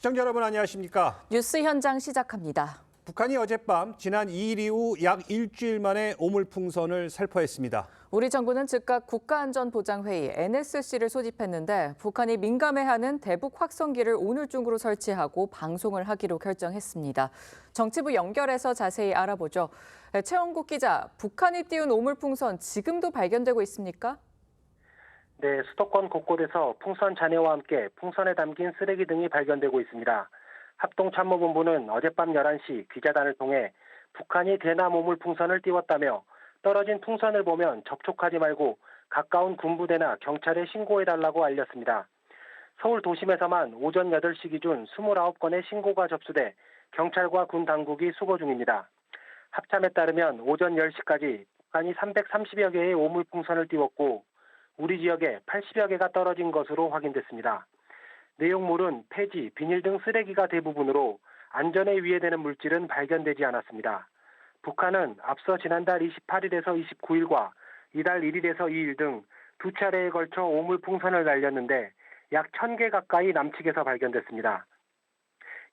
시청자 여러분 안녕하십니까? 뉴스 현장 시작합니다. 북한이 어젯밤 지난 2일 이후 약 일주일 만에 오물풍선을 살포했습니다. 우리 정부는 즉각 국가안전보장회의 NSC를 소집했는데 북한이 민감해하는 대북 확성기를 오늘 중으로 설치하고 방송을 하기로 결정했습니다. 정치부 연결해서 자세히 알아보죠. 최원국 기자, 북한이 띄운 오물풍선 지금도 발견되고 있습니까? 네, 수도권 곳곳에서 풍선 잔해와 함께 풍선에 담긴 쓰레기 등이 발견되고 있습니다. 합동참모본부는 어젯밤 11시 기자단을 통해 북한이 대남 오물풍선을 띄웠다며 떨어진 풍선을 보면 접촉하지 말고 가까운 군부대나 경찰에 신고해달라고 알렸습니다. 서울 도심에서만 오전 8시 기준 29건의 신고가 접수돼 경찰과 군 당국이 수거 중입니다. 합참에 따르면 오전 10시까지 북한이 330여 개의 오물풍선을 띄웠고 우리 지역에 80여 개가 떨어진 것으로 확인됐습니다. 내용물은 폐지, 비닐 등 쓰레기가 대부분으로 안전에 위해되는 물질은 발견되지 않았습니다. 북한은 앞서 지난달 28일에서 29일과 이달 1일에서 2일 등 두 차례에 걸쳐 오물풍선을 날렸는데 약 1000개 가까이 남측에서 발견됐습니다.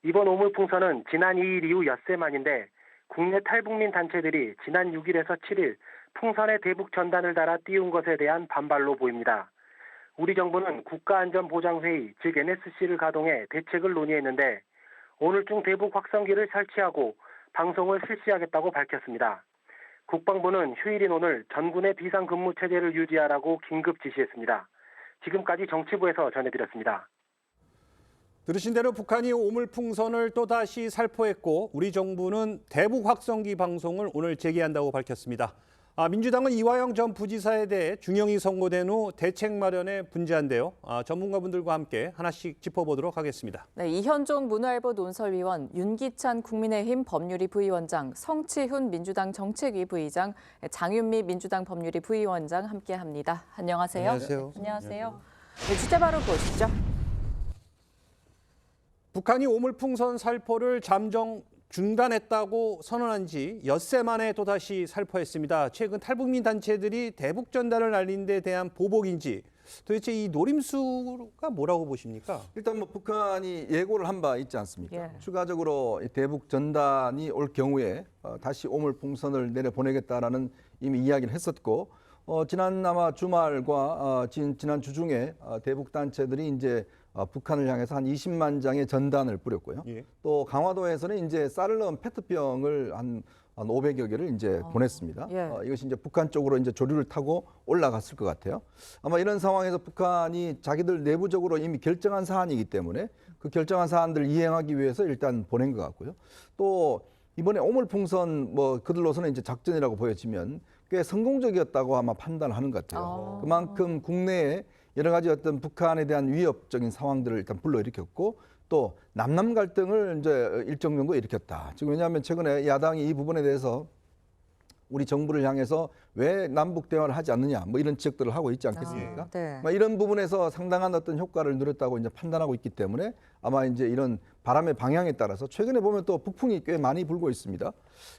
이번 오물풍선은 지난 2일 이후 엿새 만인데 국내 탈북민 단체들이 지난 6일에서 7일 풍선에 대북 전단을 달아 띄운 것에 대한 반발로 보입니다. 우리 정부는 국가안전보장회의, 즉 NSC를 가동해 대책을 논의했는데 오늘 중 대북 확성기를 설치하고 방송을 실시하겠다고 밝혔습니다. 국방부는 휴일인 오늘 전군의 비상근무 체제를 유지하라고 긴급 지시했습니다. 지금까지 정치부에서 전해드렸습니다. 들으신 대로 북한이 오물풍선을 또다시 살포했고 우리 정부는 대북 확성기 방송을 오늘 재개한다고 밝혔습니다. 민주당은 이화영 전 부지사에 대해 중형이 선고된 후 대책 마련에 분주한데요. 전문가분들과 함께 하나씩 짚어보도록 하겠습니다. 네, 이현종 문화일보 논설위원, 윤기찬 국민의힘 법률위 부위원장, 성치훈 민주당 정책위 부의장, 장윤미 민주당 법률위 부위원장 함께합니다. 안녕하세요. 안녕하세요. 안녕하세요. 네, 주제 바로 보시죠. 북한이 오물풍선 살포를 잠정 중단했다고 선언한 지 엿새 만에 또다시 살포했습니다. 최근 탈북민 단체들이 대북 전단을 날린 데 대한 보복인지 도대체 이 노림수가 뭐라고 보십니까? 일단 뭐 북한이 예고를 한 바 있지 않습니까? 예. 추가적으로 대북 전단이 올 경우에 다시 오물풍선을 내려보내겠다라는 이미 이야기를 했었고 지난 아마 주말과 지난 주중에 대북 단체들이 이제 북한을 향해서 한 20만 장의 전단을 뿌렸고요. 예. 또 강화도에서는 이제 쌀을 넣은 페트병을 한 500여 개를 이제 보냈습니다. 예. 이것이 이제 북한 쪽으로 이제 조류를 타고 올라갔을 것 같아요. 아마 이런 상황에서 북한이 자기들 내부적으로 이미 결정한 사안이기 때문에 그 결정한 사안들을 이행하기 위해서 일단 보낸 것 같고요. 또 이번에 오물풍선 뭐 그들로서는 이제 작전이라고 보여지면 꽤 성공적이었다고 아마 판단하는 것 같아요. 그만큼 국내에 여러 가지 어떤 북한에 대한 위협적인 상황들을 일단 불러일으켰고 또 남남 갈등을 이제 일정 정도 일으켰다. 지금 왜냐하면 최근에 야당이 이 부분에 대해서 우리 정부를 향해서 왜 남북 대화를 하지 않느냐 뭐 이런 지적들을 하고 있지 않겠습니까? 네. 이런 부분에서 상당한 어떤 효과를 누렸다고 이제 판단하고 있기 때문에 아마 이제 이런 바람의 방향에 따라서 최근에 보면 또 북풍이 꽤 많이 불고 있습니다.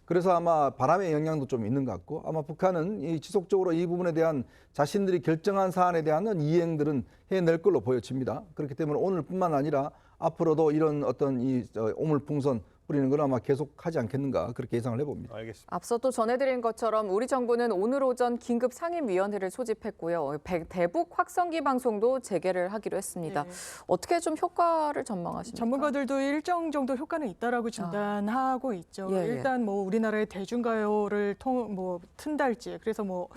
그래서 아마 바람의 영향도 좀 있는 것 같고 아마 북한은 이 지속적으로 이 부분에 대한 자신들이 결정한 사안에 대한 이행들은 해낼 걸로 보여집니다. 그렇기 때문에 오늘뿐만 아니라 앞으로도 이런 어떤 이 오물풍선 뿌리는 건 아마 계속하지 않겠는가 그렇게 예상을 해봅니다. 알겠습니다. 앞서 또 전해드린 것처럼 우리 정부는 오늘 오전 긴급 상임위원회를 소집했고요. 대북 확성기 방송도 재개를 하기로 했습니다. 네. 어떻게 좀 효과를 전망하십니까? 전문가들도 일정 정도 효과는 있다라고 진단하고 있죠. 예, 예. 일단 뭐 우리나라의 대중가요를 튼달지 그래서 뭐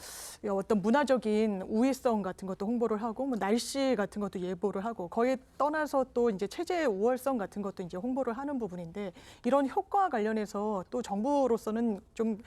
어떤 문화적인 우위성 같은 것도 홍보를 하고 뭐 날씨 같은 것도 예보를 하고 거기에 떠나서 또 이제 체제의 우월성 같은 것도 이제 홍보를 하는 부분인데 이런 효과와 관련해서 또 정부로서는 좀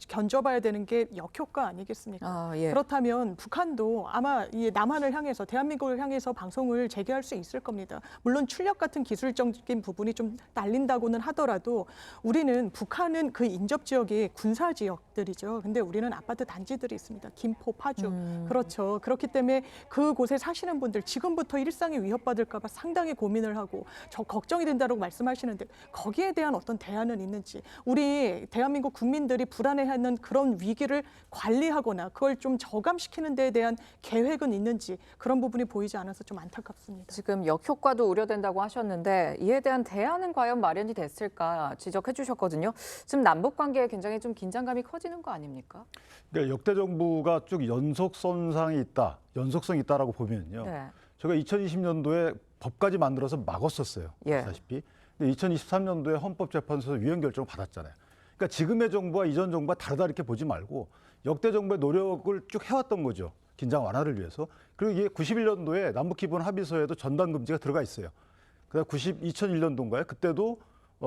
견져봐야 되는 게 역효과 아니겠습니까? 예. 그렇다면 북한도 아마 이 남한을 향해서 대한민국을 향해서 방송을 재개할 수 있을 겁니다. 물론 출력 같은 기술적인 부분이 좀 딸린다고는 하더라도 우리는 북한은 그 인접 지역이 군사 지역들이죠. 근데 우리는 아파트 단지들이 있습니다. 김포, 파주. 그렇죠. 그렇기 때문에 그곳에 사시는 분들 지금부터 일상이 위협받을까 봐 상당히 고민을 하고 저 걱정이 된다고 말씀하시는데 거기 여기에 대한 어떤 대안은 있는지, 우리 대한민국 국민들이 불안해하는 그런 위기를 관리하거나 그걸 좀 저감시키는 데에 대한 계획은 있는지 그런 부분이 보이지 않아서 좀 안타깝습니다. 지금 역효과도 우려된다고 하셨는데 이에 대한 대안은 과연 마련이 됐을까 지적해 주셨거든요. 지금 남북 관계에 굉장히 좀 긴장감이 커지는 거 아닙니까? 그러니까 역대 정부가 쭉 연속성이 있다라고 보면요. 네. 제가 2020년도에 법까지 만들어서 막았었어요. 예. 아시다시피. 근데 2023년도에 헌법재판소에서 위헌 결정을 받았잖아요. 그러니까 지금의 정부와 이전 정부가 다르다 이렇게 보지 말고 역대 정부의 노력을 쭉 해왔던 거죠. 긴장 완화를 위해서. 그리고 이게 91년도에 남북기본 합의서에도 전단 금지가 들어가 있어요. 그다음 2001년도인가요? 그때도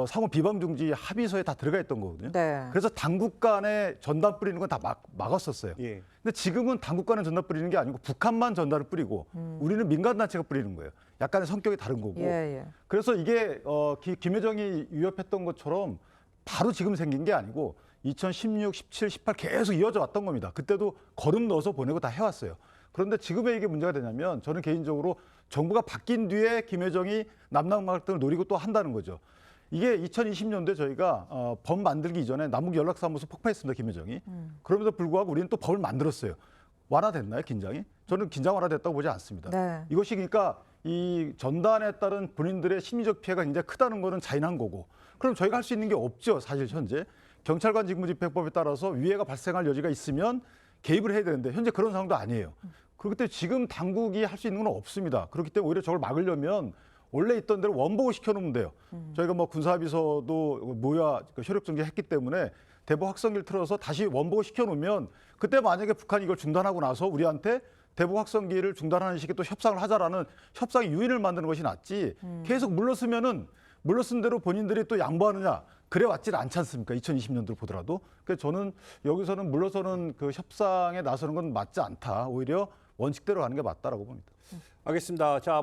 상호 비방 중지 합의서에 다 들어가 있던 거거든요. 네. 그래서 당국 간에 전단 뿌리는 건 다 막았었어요. 예. 근데 지금은 당국 간에 전단 뿌리는 게 아니고 북한만 전단을 뿌리고 우리는 민간 단체가 뿌리는 거예요. 약간의 성격이 다른 거고. 예. 그래서 이게 김여정이 위협했던 것처럼 바로 지금 생긴 게 아니고 2016, 17, 18 계속 이어져 왔던 겁니다. 그때도 거름 넣어서 보내고 다 해왔어요. 그런데 지금 왜 이게 문제가 되냐면 저는 개인적으로 정부가 바뀐 뒤에 김여정이 남남 갈등을 노리고 또 한다는 거죠. 이게 2020년도에 저희가 법 만들기 이전에 남북 연락사무소 폭파했습니다, 김여정이. 그럼에도 불구하고 우리는 또 법을 만들었어요. 완화됐나요, 긴장이? 저는 긴장 완화됐다고 보지 않습니다. 네. 이것이 그러니까 이 전단에 따른 본인들의 심리적 피해가 굉장히 크다는 거는 자인한 거고. 그럼 저희가 할 수 있는 게 없죠, 사실 현재. 경찰관 직무집행법에 따라서 위해가 발생할 여지가 있으면 개입을 해야 되는데 현재 그런 상황도 아니에요. 그렇기 때문에 지금 당국이 할 수 있는 건 없습니다. 그렇기 때문에 오히려 저걸 막으려면 원래 있던 대로 원복을 시켜놓으면 돼요. 저희가 뭐 군사합의서도 효력 정지했기 때문에 대북 확성기를 틀어서 다시 원복을 시켜놓으면 그때 만약에 북한이 이걸 중단하고 나서 우리한테 대북 확성기를 중단하는 식의 또 협상을 하자라는 협상의 유인을 만드는 것이 낫지 계속 물러쓴 대로 본인들이 또 양보하느냐 그래 왔질 않지 않습니까? 2020년도를 보더라도. 그래서 저는 여기서는 물러서는 그 협상에 나서는 건 맞지 않다. 오히려 원칙대로 가는 게 맞다라고 봅니다. 알겠습니다. 자,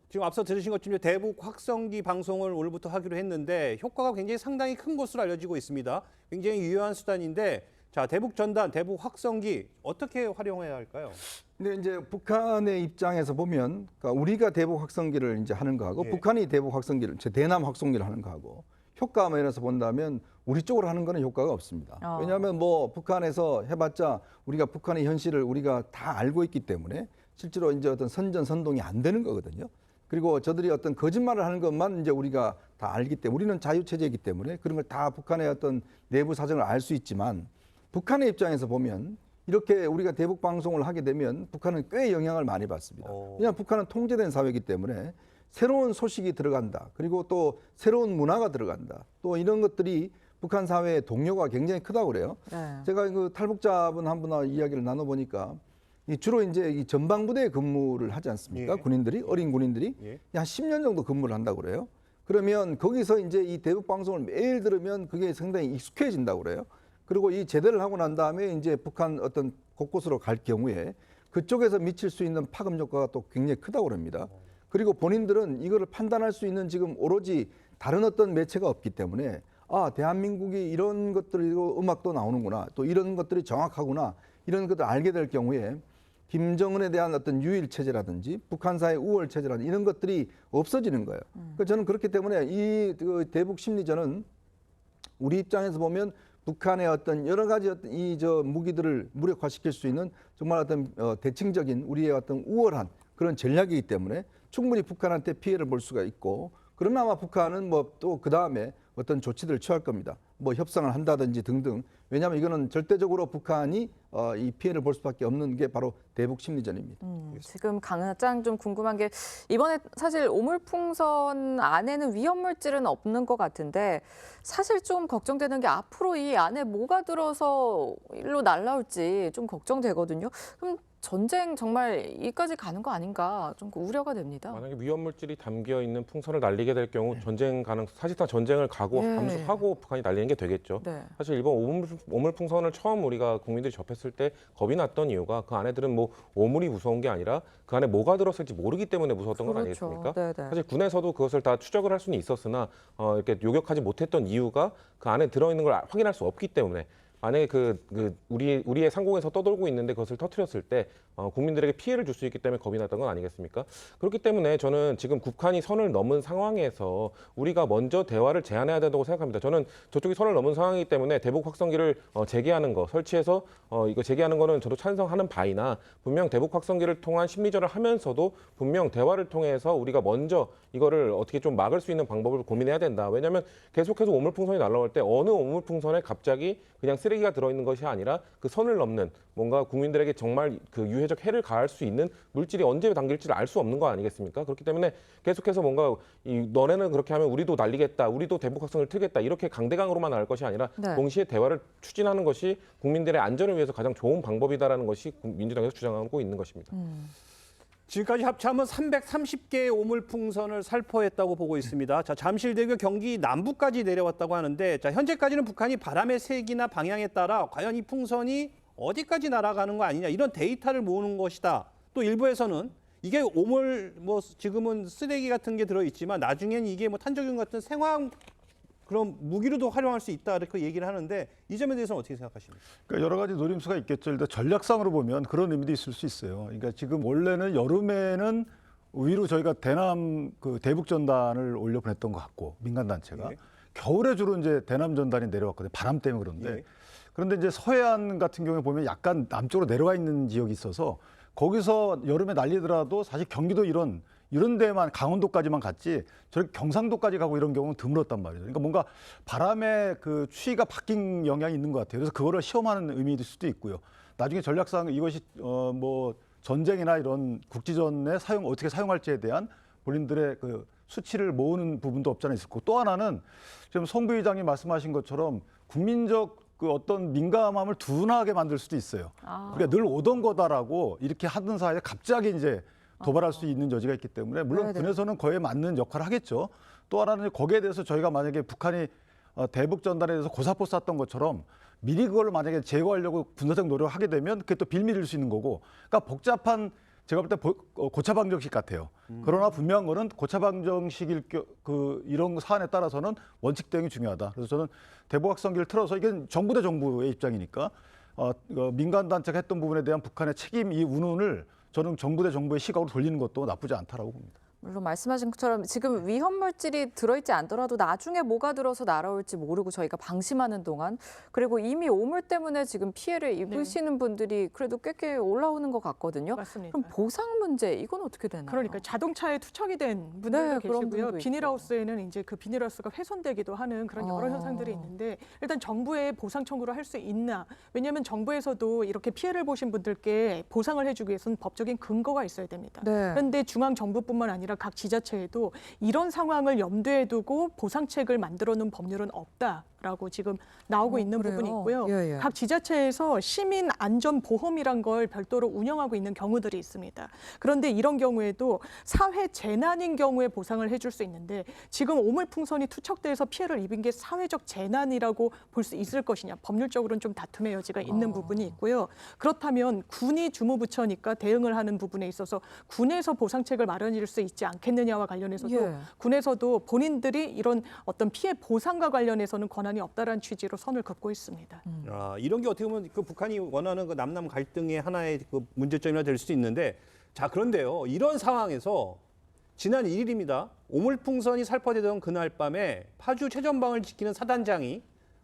지금 앞서 들으신 것처럼 대북 확성기 방송을 오늘부터 하기로 했는데 효과가 굉장히 상당히 큰 것으로 알려지고 있습니다. 굉장히 유효한 수단인데 자, 대북 전단, 대북 확성기 어떻게 활용해야 할까요? 근데 이제 북한의 입장에서 보면 그러니까 우리가 대북 확성기를 이제 하는 거하고 예. 북한이 대북 확성기를 대남 확성기를 하는 거하고 효과 면에서 본다면 우리 쪽으로 하는 거는 효과가 없습니다. 왜냐하면 북한에서 해봤자 우리가 북한의 현실을 우리가 다 알고 있기 때문에 실제로 이제 어떤 선전선동이 안 되는 거거든요. 그리고 저들이 어떤 거짓말을 하는 것만 이제 우리가 다 알기 때문에 우리는 자유체제이기 때문에 그런 걸 다 북한의 어떤 내부 사정을 알 수 있지만 북한의 입장에서 보면 이렇게 우리가 대북 방송을 하게 되면 북한은 꽤 영향을 많이 받습니다. 왜냐하면 북한은 통제된 사회이기 때문에 새로운 소식이 들어간다. 그리고 또 새로운 문화가 들어간다. 또 이런 것들이 북한 사회의 동요가 굉장히 크다고 그래요. 네. 제가 그 탈북자분 한 분하고 이야기를 나눠보니까 주로 이제 이 전방부대에 근무를 하지 않습니까? 예. 군인들이, 어린 군인들이 예. 한 10년 정도 근무를 한다고 그래요. 그러면 거기서 이제 이 대북 방송을 매일 들으면 그게 상당히 익숙해진다고 그래요. 그리고 이 제대를 하고 난 다음에 이제 북한 어떤 곳곳으로 갈 경우에 그쪽에서 미칠 수 있는 파급 효과가 또 굉장히 크다고 그럽니다. 그리고 본인들은 이거를 판단할 수 있는 지금 오로지 다른 어떤 매체가 없기 때문에 대한민국이 이런 것들이고 음악도 나오는구나. 또 이런 것들이 정확하구나. 이런 것들을 알게 될 경우에 김정은에 대한 어떤 유일 체제라든지 북한사의 우월 체제라든지 이런 것들이 없어지는 거예요. 그러니까 저는 그렇기 때문에 이 대북 심리전은 우리 입장에서 보면 북한의 어떤 여러 가지 어떤 무기들을 무력화시킬 수 있는 정말 어떤 대칭적인 우리의 어떤 우월한 그런 전략이기 때문에 충분히 북한한테 피해를 볼 수가 있고 그러면 아마 북한은 또 그 다음에 어떤 조치들을 취할 겁니다. 협상을 한다든지 등등. 왜냐하면 이거는 절대적으로 북한이 이 피해를 볼 수밖에 없는 게 바로 대북 심리전입니다. 지금 가장 좀 궁금한 게 이번에 사실 오물풍선 안에는 위험물질은 없는 것 같은데 사실 좀 걱정되는 게 앞으로 이 안에 뭐가 들어서 일로 날라올지 좀 걱정되거든요. 그럼 전쟁 정말 이까지 가는 거 아닌가 좀 우려가 됩니다. 만약에 위험물질이 담겨 있는 풍선을 날리게 될 경우 전쟁 사실상 전쟁을 감수하고 북한이 날리는 게 되겠죠. 네. 사실 이번 오물풍선을 처음 우리가 국민들이 접했을 때 겁이 났던 이유가 그 안에들은 오물이 무서운 게 아니라 그 안에 뭐가 들었을지 모르기 때문에 무서웠던 건 그렇죠. 아니겠습니까? 네네. 사실 군에서도 그것을 다 추적을 할 수는 있었으나 이렇게 요격하지 못했던 이유가 그 안에 들어있는 걸 확인할 수 없기 때문에 만약에 우리의 상공에서 떠돌고 있는데 그것을 터뜨렸을 때 국민들에게 피해를 줄 수 있기 때문에 겁이 났던 건 아니겠습니까? 그렇기 때문에 저는 지금 북한이 선을 넘은 상황에서 우리가 먼저 대화를 제안해야 된다고 생각합니다. 저는 저쪽이 선을 넘은 상황이기 때문에 대북 확성기를 재개하는 거, 설치해서 이거 재개하는 거는 저도 찬성하는 바이나 분명 대북 확성기를 통한 심리전을 하면서도 분명 대화를 통해서 우리가 먼저 이거를 어떻게 좀 막을 수 있는 방법을 고민해야 된다. 왜냐하면 계속해서 오물풍선이 날아올 때 어느 오물풍선에 갑자기 그냥 쓰레기가 들어있는 것이 아니라 그 선을 넘는 뭔가 국민들에게 정말 그 유해적 해를 가할 수 있는 물질이 언제 담길지를 알 수 없는 거 아니겠습니까? 그렇기 때문에 계속해서 뭔가 너네는 그렇게 하면 우리도 날리겠다, 우리도 대북 확성을 틀겠다 이렇게 강대강으로만 나갈 것이 아니라 네. 동시에 대화를 추진하는 것이 국민들의 안전을 위해서 가장 좋은 방법이다라는 것이 민주당에서 주장하고 있는 것입니다. 지금까지 합참은 330개의 오물풍선을 살포했다고 보고 있습니다. 자, 잠실대교 경기 남부까지 내려왔다고 하는데, 자, 현재까지는 북한이 바람의 색이나 방향에 따라 과연 이 풍선이 어디까지 날아가는 거 아니냐 이런 데이터를 모으는 것이다. 또 일부에서는 이게 오물 지금은 쓰레기 같은 게 들어있지만 나중엔 이게 탄저균 같은 생화학 그런 무기로도 활용할 수 있다 이렇게 얘기를 하는데 이 점에 대해서는 어떻게 생각하십니까? 그러니까 여러 가지 노림수가 있겠죠. 일단 전략상으로 보면 그런 의미도 있을 수 있어요. 그러니까 지금 원래는 여름에는 의외로 저희가 대남 대북 전단을 올려 보냈던 것 같고 민간 단체가 예. 겨울에 주로 이제 대남 전단이 내려왔거든요. 바람 때문에 그런데 예. 그런데 이제 서해안 같은 경우에 보면 약간 남쪽으로 내려와 있는 지역이 있어서 거기서 여름에 날리더라도 사실 경기도 이런 데만 강원도까지만 갔지 저렇게 경상도까지 가고 이런 경우는 드물었단 말이죠. 그러니까 뭔가 바람의 그 추이가 바뀐 영향이 있는 것 같아요. 그래서 그거를 시험하는 의미일 수도 있고요. 나중에 전략상 이것이 전쟁이나 이런 국지전에 어떻게 사용할지에 대한 본인들의 그 수치를 모으는 부분도 없지 않아 있을 거고 또 하나는 지금 송 부의장님 말씀하신 것처럼 국민적 그 어떤 민감함을 둔하게 만들 수도 있어요. 우리가 늘 오던 거다라고 이렇게 하던 사이에 갑자기 이제 도발할 수 있는 여지가 있기 때문에 물론 네네. 군에서는 그에 맞는 역할을 하겠죠. 또 하나는 거기에 대해서 저희가 만약에 북한이 대북 전단에 대해서 고사포 쐈던 것처럼 미리 그걸 만약에 제거하려고 군사적 노력을 하게 되면 그게 또 빌미일 수 있는 거고 그러니까 복잡한 제가 볼 때 고차 방정식 같아요. 그러나 분명한 거는 고차 방정식일 이런 사안에 따라서는 원칙 대응이 중요하다. 그래서 저는 대북 확성기를 틀어서 이게 정부 대 정부의 입장이니까 민간 단체가 했던 부분에 대한 북한의 책임 이 운운을 저는 정부 대 정부의 시각으로 돌리는 것도 나쁘지 않다라고 봅니다. 물론 말씀하신 것처럼 지금 위험 물질이 들어있지 않더라도 나중에 뭐가 들어서 날아올지 모르고 저희가 방심하는 동안 그리고 이미 오물 때문에 지금 피해를 입으시는 분들이 그래도 꽤 올라오는 것 같거든요. 맞습니다. 그럼 보상 문제 이건 어떻게 되나요? 그러니까 자동차에 투척이 된 분들도 네, 그런 계시고요. 분도 비닐하우스에는 이제 그 비닐하우스가 훼손되기도 하는 그런 여러 현상들이 있는데 일단 정부에 보상 청구를 할 수 있나? 왜냐하면 정부에서도 이렇게 피해를 보신 분들께 보상을 해주기 위해서는 법적인 근거가 있어야 됩니다. 네. 그런데 중앙 정부뿐만 아니라 각 지자체에도 이런 상황을 염두에 두고 보상책을 만들어놓은 법률은 없다라고 지금 나오고 있는 그래요? 부분이 있고요. 예, 예. 각 지자체에서 시민 안전 보험이란 걸 별도로 운영하고 있는 경우들이 있습니다. 그런데 이런 경우에도 사회 재난인 경우에 보상을 해줄 수 있는데 지금 오물풍선이 투척돼서 피해를 입은 게 사회적 재난이라고 볼 수 있을 것이냐 법률적으로는 좀 다툼의 여지가 있는 부분이 있고요. 그렇다면 군이 주무부처니까 대응을 하는 부분에 있어서 군에서 보상책을 마련할 수 있지 않겠느냐와 관련해서도 예. 군에서도 본인들이 이런 어떤 피해 보상과 관련해서는 권한이 없다라는 취지로 선을 긋고 있습니다. 이런 게 어떻게 보면 그 북한이 원하는 그 남남 갈등의 하나의 그 문제점이나 될 수도 있는데 자 그런데요 이런 상황에서 지난 1일입니다 오물풍선이 살포되던 그날 밤에 파주 최전방을 지키는 사단장이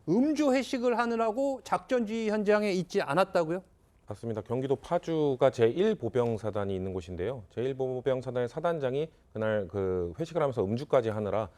음주 회식을 하느라고 작전지 현장에 있지 않았다고요? 맞습니다. 경기도 파주가 제1보병사단이 있는 곳인데요. 제1보병사단의 사단장이 그날 그 회식을 하면서 음주까지 하느라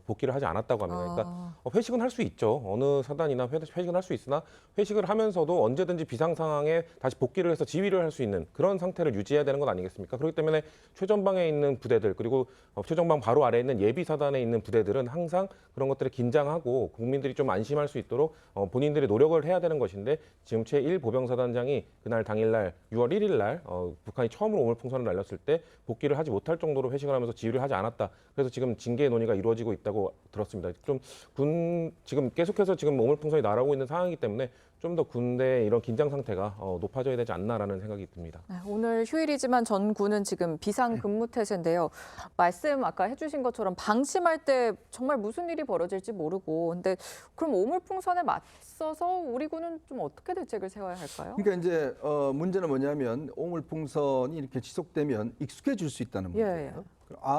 복귀를 하지 않았다고 합니다. 그러니까 회식은 할 수 있죠. 어느 사단이나 회식은 할 수 있으나 회식을 하면서도 언제든지 비상 상황에 다시 복귀를 해서 지휘를 할 수 있는 그런 상태를 유지해야 되는 것 아니겠습니까? 그렇기 때문에 최전방에 있는 부대들 그리고 최전방 바로 아래에 있는 예비 사단에 있는 부대들은 항상 그런 것들을 긴장하고 국민들이 좀 안심할 수 있도록 본인들이 노력을 해야 되는 것인데 지금 제1보병사단장이 그날 당일날 6월 1일 날 북한이 처음으로 오물풍선을 날렸을 때 복귀를 하지 못할 정도로 회식을 하면서 지휘를 하지 않았다. 그래서 지금 징계 논의가 이루어지고 있다고 들었습니다. 지금 계속해서 지금 오물풍선이 날아오고 있는 상황이기 때문에 좀 더 군대 이런 긴장 상태가 높아져야 되지 않나라는 생각이 듭니다. 네, 오늘 휴일이지만 전 군은 지금 비상 근무 태세인데요. 말씀 아까 해주신 것처럼 방심할 때 정말 무슨 일이 벌어질지 모르고, 근데 그럼 오물풍선에 맞서서 우리 군은 좀 어떻게 대책을 세워야 할까요? 그러니까 이제 문제는 뭐냐면 오물풍선이 이렇게 지속되면 익숙해질 수 있다는 예, 문제예요.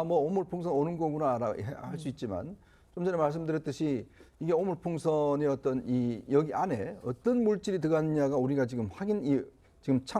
뭐 오물풍선 오는 거구나 할 수 있지만 좀 전에 말씀드렸듯이 이게 오물풍선의 어떤 이 여기 안에 어떤 물질이 들어갔냐가 우리가 지금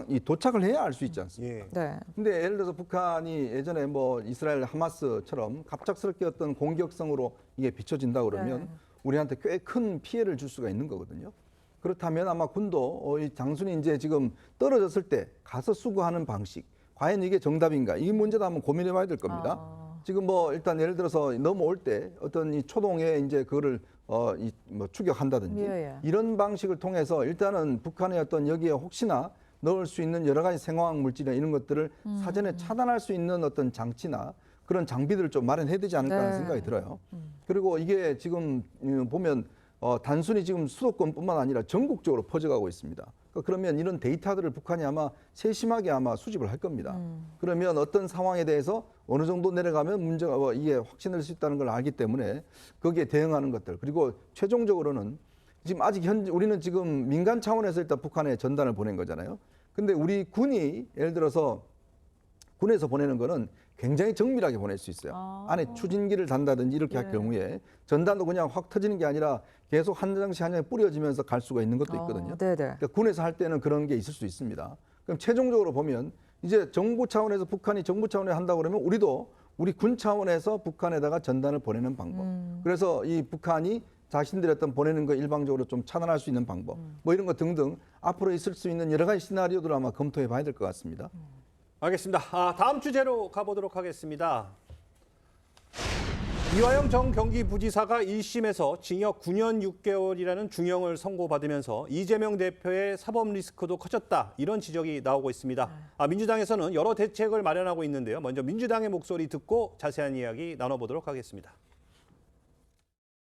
이 도착을 해야 알 수 있지 않습니까? 예. 네. 근데 예를 들어서 북한이 예전에 뭐 이스라엘 하마스처럼 갑작스럽게 어떤 공격성으로 이게 비춰진다 그러면 네. 우리한테 꽤 큰 피해를 줄 수가 있는 거거든요. 그렇다면 아마 군도 이 장순이 이제 지금 떨어졌을 때 가서 수거하는 방식, 과연 이게 정답인가? 이 문제도 한번 고민해 봐야 될 겁니다. 지금 뭐 일단 예를 들어서 넘어올 때 어떤 이 초동에 이제 그거를 뭐 추격한다든지 예. 이런 방식을 통해서 일단은 북한의 어떤 여기에 혹시나 넣을 수 있는 여러 가지 생화학 물질이나 이런 것들을 사전에 차단할 수 있는 어떤 장치나 그런 장비들을 좀 마련해야 되지 않을까 하는 네. 생각이 들어요. 그리고 이게 지금 보면 단순히 지금 수도권뿐만 아니라 전국적으로 퍼져가고 있습니다. 그러면 이런 데이터들을 북한이 아마 세심하게 아마 수집을 할 겁니다. 그러면 어떤 상황에 대해서 어느 정도 내려가면 문제가 이게 확신될 수 있다는 걸 알기 때문에 거기에 대응하는 것들, 그리고 최종적으로는 지금 아직 현재 우리는 지금 민간 차원에서 일단 북한에 전단을 보낸 거잖아요. 근데 우리 군이 예를 들어서 군에서 보내는 거는 굉장히 정밀하게 보낼 수 있어요. 안에 추진기를 단다든지 이렇게 할 경우에 전단도 그냥 확 터지는 게 아니라 계속 한 장씩 한 장씩 뿌려지면서 갈 수가 있는 것도 있거든요. 네네. 그러니까 군에서 할 때는 그런 게 있을 수 있습니다. 그럼 최종적으로 보면 이제 정부 차원에서 북한이 정부 차원에 한다고 그러면 우리도 우리 군 차원에서 북한에다가 전단을 보내는 방법. 그래서 이 북한이 자신들이 어떤 보내는 거 일방적으로 좀 차단할 수 있는 방법. 뭐 이런 거 등등 앞으로 있을 수 있는 여러 가지 시나리오들을 아마 검토해 봐야 될 것 같습니다. 알겠습니다. 다음 주제로 가보도록 하겠습니다. 이화영 전 경기부지사가 1심에서 징역 9년 6개월이라는 중형을 선고받으면서 이재명 대표의 사법 리스크도 커졌다, 이런 지적이 나오고 있습니다. 민주당에서는 여러 대책을 마련하고 있는데요. 먼저 민주당의 목소리 듣고 자세한 이야기 나눠보도록 하겠습니다.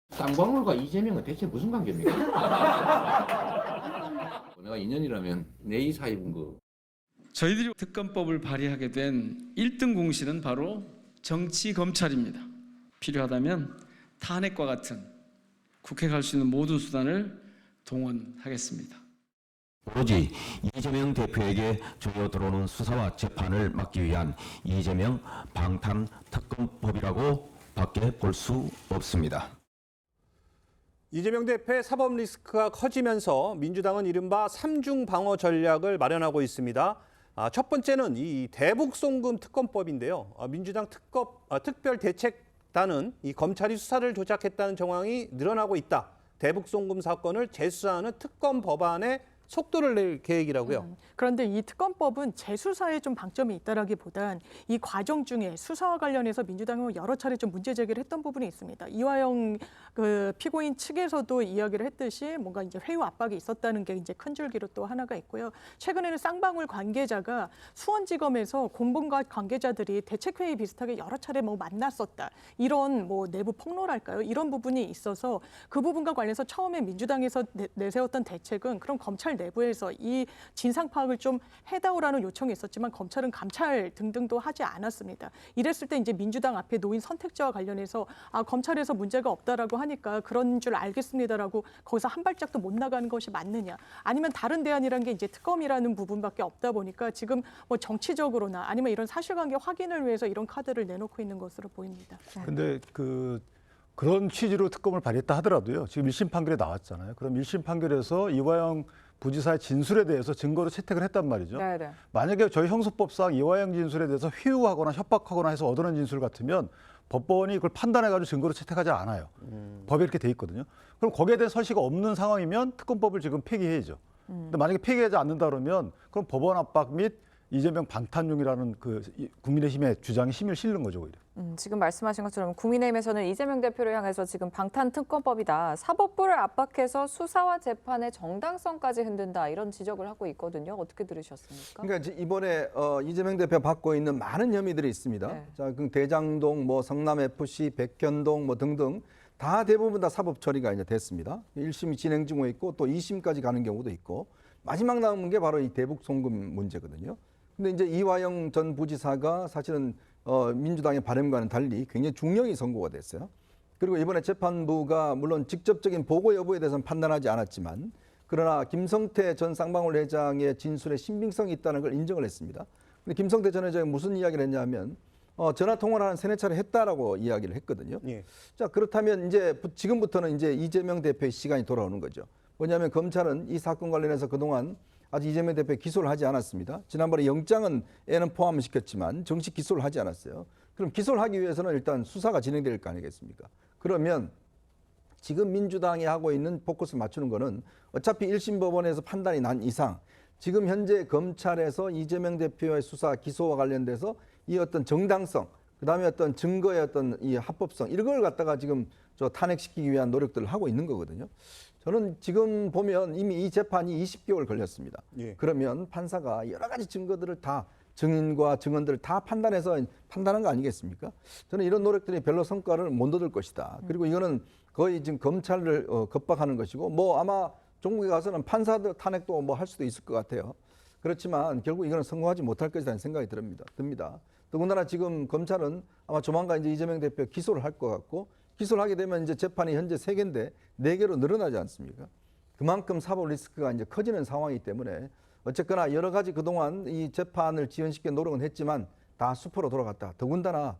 쌍방울과 이재명은 대체 무슨 관계입니까? 내가 2년이라면 내 사입은 거. 저희들이 특검법을 발의하게 된 1등 공신은 바로 정치검찰입니다. 필요하다면 탄핵과 같은 국회 갈 수 있는 모든 수단을 동원하겠습니다. 오로지 이재명 대표에게 조여 들어오는 수사와 재판을 막기 위한 이재명 방탄특검법이라고 밖에 볼 수 없습니다. 이재명 대표의 사법 리스크가 커지면서 민주당은 이른바 삼중 방어 전략을 마련하고 있습니다. 첫 번째는 이 대북 송금 특검법인데요. 민주당 특별대책단은 이 검찰이 수사를 조작했다는 정황이 늘어나고 있다. 대북 송금 사건을 재수사하는 특검 법안에 속도를 낼 계획이라고요. 그런데 이 특검법은 재수사에 좀 방점이 있다라기보단 이 과정 중에 수사와 관련해서 민주당은 여러 차례 좀 문제 제기를 했던 부분이 있습니다. 이화영 그 피고인 측에서도 이야기를 했듯이 뭔가 이제 회유 압박이 있었다는 게 이제 큰 줄기로 또 하나가 있고요. 최근에는 쌍방울 관계자가 수원지검에서 공범과 관계자들이 대책회의 비슷하게 여러 차례 뭐 만났었다, 이런 뭐 내부 폭로랄까요? 이런 부분이 있어서 그 부분과 관련해서 처음에 민주당에서 내세웠던 대책은 그럼 검찰 내부에서 이 진상 파악을 좀 해다오라는 요청이 있었지만 검찰은 감찰 등등도 하지 않았습니다. 이랬을 때 이제 민주당 앞에 놓인 선택지와 관련해서 검찰에서 문제가 없다라고 하니까 그런 줄 알겠습니다라고 거기서 한 발짝도 못 나가는 것이 맞느냐, 아니면 다른 대안이라는 게 이제 특검이라는 부분밖에 없다 보니까 지금 뭐 정치적으로나 아니면 이런 사실관계 확인을 위해서 이런 카드를 내놓고 있는 것으로 보입니다. 근데 그런 취지로 특검을 발의했다 하더라도요. 지금 1심 판결이 나왔잖아요. 그럼 1심 판결에서 이화영 부지사의 진술에 대해서 증거로 채택을 했단 말이죠. 네네. 만약에 저희 형사법상 이화영 진술에 대해서 회유하거나 협박하거나 해서 얻어낸 진술 같으면 법원이 그걸 판단해가지고 증거로 채택하지 않아요. 법에 이렇게 돼 있거든요. 그럼 거기에 대한 설시가 없는 상황이면 특검법을 지금 폐기해야죠. 근데 만약에 폐기하지 않는다 그러면 그럼 법원 압박 및 이재명 방탄용이라는 그 국민의힘의 주장이 힘을 실는 거죠, 오히려. 지금 말씀하신 것처럼 국민의힘에서는 이재명 대표를 향해서 지금 방탄특검법이다, 사법부를 압박해서 수사와 재판의 정당성까지 흔든다, 이런 지적을 하고 있거든요. 어떻게 들으셨습니까? 그러니까 이번에 이재명 대표가 받고 있는 많은 혐의들이 있습니다. 네. 자, 그 대장동, 뭐 성남 FC, 백현동 뭐 등등 다 대부분 다 사법 처리가 이제 됐습니다. 1심이 진행 중에 있고 또 2심까지 가는 경우도 있고 마지막 남은 게 바로 이 대북 송금 문제거든요. 근데 이제 이화영 전 부지사가 사실은 민주당의 바람과는 달리 굉장히 중형이 선고가 됐어요. 그리고 이번에 재판부가 물론 직접적인 보고 여부에 대해서는 판단하지 않았지만 그러나 김성태 전 쌍방울 회장의 진술에 신빙성이 있다는 걸 인정을 했습니다. 근데 김성태 전 회장이 무슨 이야기를 했냐면 전화 통화를 한 3-4차례 했다라고 이야기를 했거든요. 예. 자, 그렇다면 이제 지금부터는 이제 이재명 대표의 시간이 돌아오는 거죠. 뭐냐면 검찰은 이 사건 관련해서 그동안 아직 이재명 대표 기소를 하지 않았습니다. 지난번에 영장은 애는 포함을 시켰지만 정식 기소를 하지 않았어요. 그럼 기소를 하기 위해서는 일단 수사가 진행될 거 아니겠습니까? 그러면 지금 민주당이 하고 있는 포커스를 맞추는 거는 어차피 1심 법원에서 판단이 난 이상 지금 현재 검찰에서 이재명 대표의 수사 기소와 관련돼서 이 어떤 정당성, 그다음에 어떤 증거의 어떤 이 합법성 이런 걸 갖다가 지금 탄핵시키기 위한 노력들을 하고 있는 거거든요. 저는 지금 보면 이미 이 재판이 20개월 걸렸습니다. 예. 그러면 판사가 여러 가지 증거들을 다 증인과 증언들을 다 판단해서 판단한 거 아니겠습니까? 저는 이런 노력들이 별로 성과를 못 얻을 것이다. 그리고 이거는 거의 지금 검찰을 겁박하는 것이고 뭐 아마 종국에 가서는 판사들 탄핵도 뭐 할 수도 있을 것 같아요. 그렇지만 결국 이거는 성공하지 못할 것이라는 생각이 듭니다. 더군다나 지금 검찰은 아마 조만간 이제 이재명 대표 기소를 할 것 같고 기소를 하게 되면 이제 재판이 현재 3개인데 4개로 늘어나지 않습니까? 그만큼 사법 리스크가 이제 커지는 상황이기 때문에 어쨌거나 여러 가지 그동안 이 재판을 지연시키는 노력은 했지만 다 수포로 돌아갔다. 더군다나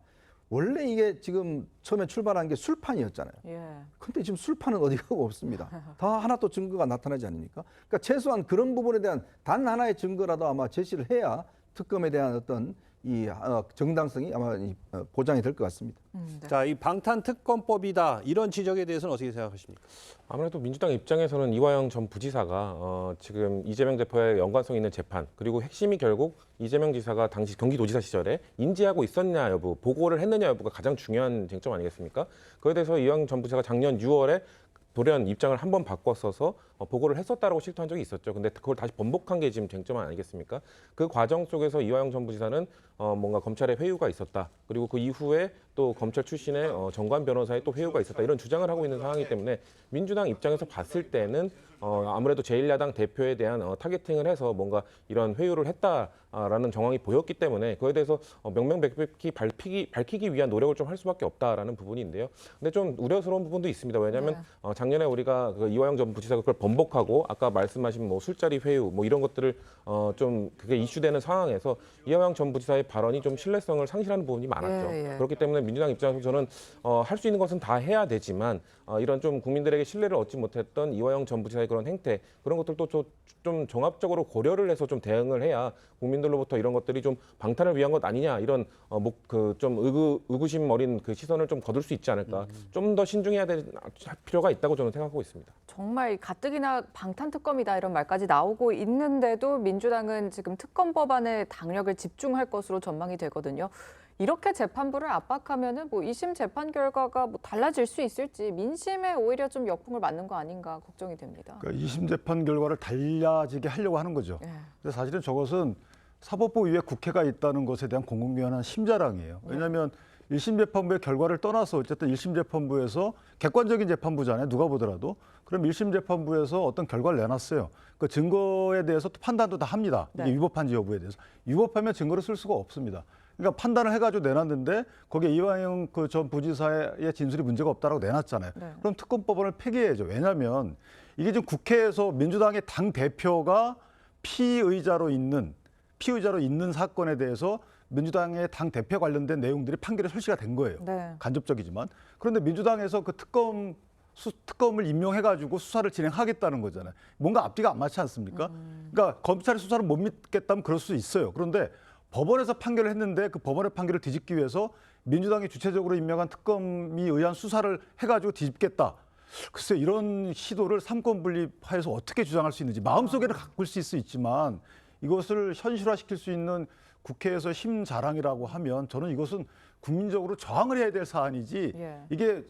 원래 이게 지금 처음에 출발한 게 술판이었잖아요. 근데 지금 술판은 어디가 없습니다. 다 하나 또 증거가 나타나지 않습니까? 그러니까 최소한 그런 부분에 대한 단 하나의 증거라도 아마 제시를 해야 특검에 대한 어떤 이 정당성이 아마 보장이 될 것 같습니다. 네. 자, 이 방탄특검법이다 이런 지적에 대해서는 어떻게 생각하십니까? 아무래도 민주당 입장에서는 이화영 전 부지사가 지금 이재명 대표의 연관성 있는 재판 그리고 핵심이 결국 이재명 지사가 당시 경기도지사 시절에 인지하고 있었냐 여부, 보고를 했느냐 여부가 가장 중요한 쟁점 아니겠습니까? 그에 대해서 이화영 전 부지사가 작년 6월에 돌연 입장을 한번 바꿨어서 보고를 했었다라고 실토한 적이 있었죠. 근데 그걸 다시 번복한 게 지금 쟁점 아니겠습니까? 그 과정 속에서 이화영 전 부지사는 뭔가 검찰의 회유가 있었다. 그리고 그 이후에 또 검찰 출신의 정관 변호사의 또 회유가 있었다. 이런 주장을 하고 있는 상황이기 때문에 민주당 입장에서 봤을 때는 아무래도 제1야당 대표에 대한 타겟팅을 해서 뭔가 이런 회유를 했다라는 정황이 보였기 때문에 그에 대해서 명명백백히 밝히기 위한 노력을 좀 할 수밖에 없다라는 부분인데요. 근데 좀 우려스러운 부분도 있습니다. 왜냐하면 작년에 우리가 그 이화영 전 부지사가 그걸 번복하고 아까 말씀하신 뭐 술자리 회유 뭐 이런 것들을 좀 그게 이슈되는 상황에서 이화영 전 부지사의 발언이 좀 신뢰성을 상실하는 부분이 많았죠. 그렇기 때문에 민주당 입장에서 저는 할 수 있는 것은 다 해야 되지만 이런 좀 국민들에게 신뢰를 얻지 못했던 이화영 전 부지사의 그런 행태 그런 것들도 좀 종합적으로 고려를 해서 좀 대응을 해야 국민들로부터 이런 것들이 좀 방탄을 위한 것 아니냐 이런 좀 의구심 어린 그 시선을 좀 거둘 수 있지 않을까 좀 더 신중해야 될 필요가 있다고 저는 생각하고 있습니다. 정말 가뜩이나 방탄특검이다 이런 말까지 나오고 있는데도 민주당은 지금 특검 법안에 당력을 집중할 것으로 전망이 되거든요. 이렇게 재판부를 압박하면은 뭐 2심 재판 결과가 뭐 달라질 수 있을지 민심에 오히려 좀 역풍을 맞는 거 아닌가 걱정이 됩니다. 그러니까 2심 재판 결과를 달라지게 하려고 하는 거죠. 근데 사실은 저것은 사법부 위에 국회가 있다는 것에 대한 공공연한 심자랑이에요. 왜냐하면 1심 재판부의 결과를 떠나서 어쨌든 1심 재판부에서 객관적인 재판부잖아요. 누가 보더라도. 그럼 1심 재판부에서 어떤 결과를 내놨어요. 그 증거에 대해서 또 판단도 다 합니다. 이게 위법한지 여부에 대해서. 위법하면 증거를 쓸 수가 없습니다. 그러니까 판단을 해가지고 내놨는데 거기에 이화영 그 전 부지사의 진술이 문제가 없다라고 내놨잖아요. 그럼 특검법원을 폐기해야죠. 왜냐하면 이게 지금 국회에서 민주당의 당 대표가 피의자로 있는 사건에 대해서 민주당의 당 대표 관련된 내용들이 판결에 설치가 된 거예요. 간접적이지만. 그런데 민주당에서 그 특검을 임명해가지고 수사를 진행하겠다는 거잖아요. 뭔가 앞뒤가 안 맞지 않습니까? 그러니까 검찰의 수사를 못 믿겠다면 그럴 수 있어요. 그런데 법원에서 판결을 했는데 그 법원의 판결을 뒤집기 위해서 민주당이 주체적으로 임명한 특검이 의한 수사를 해가지고 뒤집겠다. 글쎄 이런 시도를 삼권 분립화해서 어떻게 주장할 수 있는지 마음속에는 가꿀 수 있지만 이것을 현실화시킬 수 있는 국회에서 힘 자랑이라고 하면 저는 이것은 국민적으로 저항을 해야 될 사안이지 이게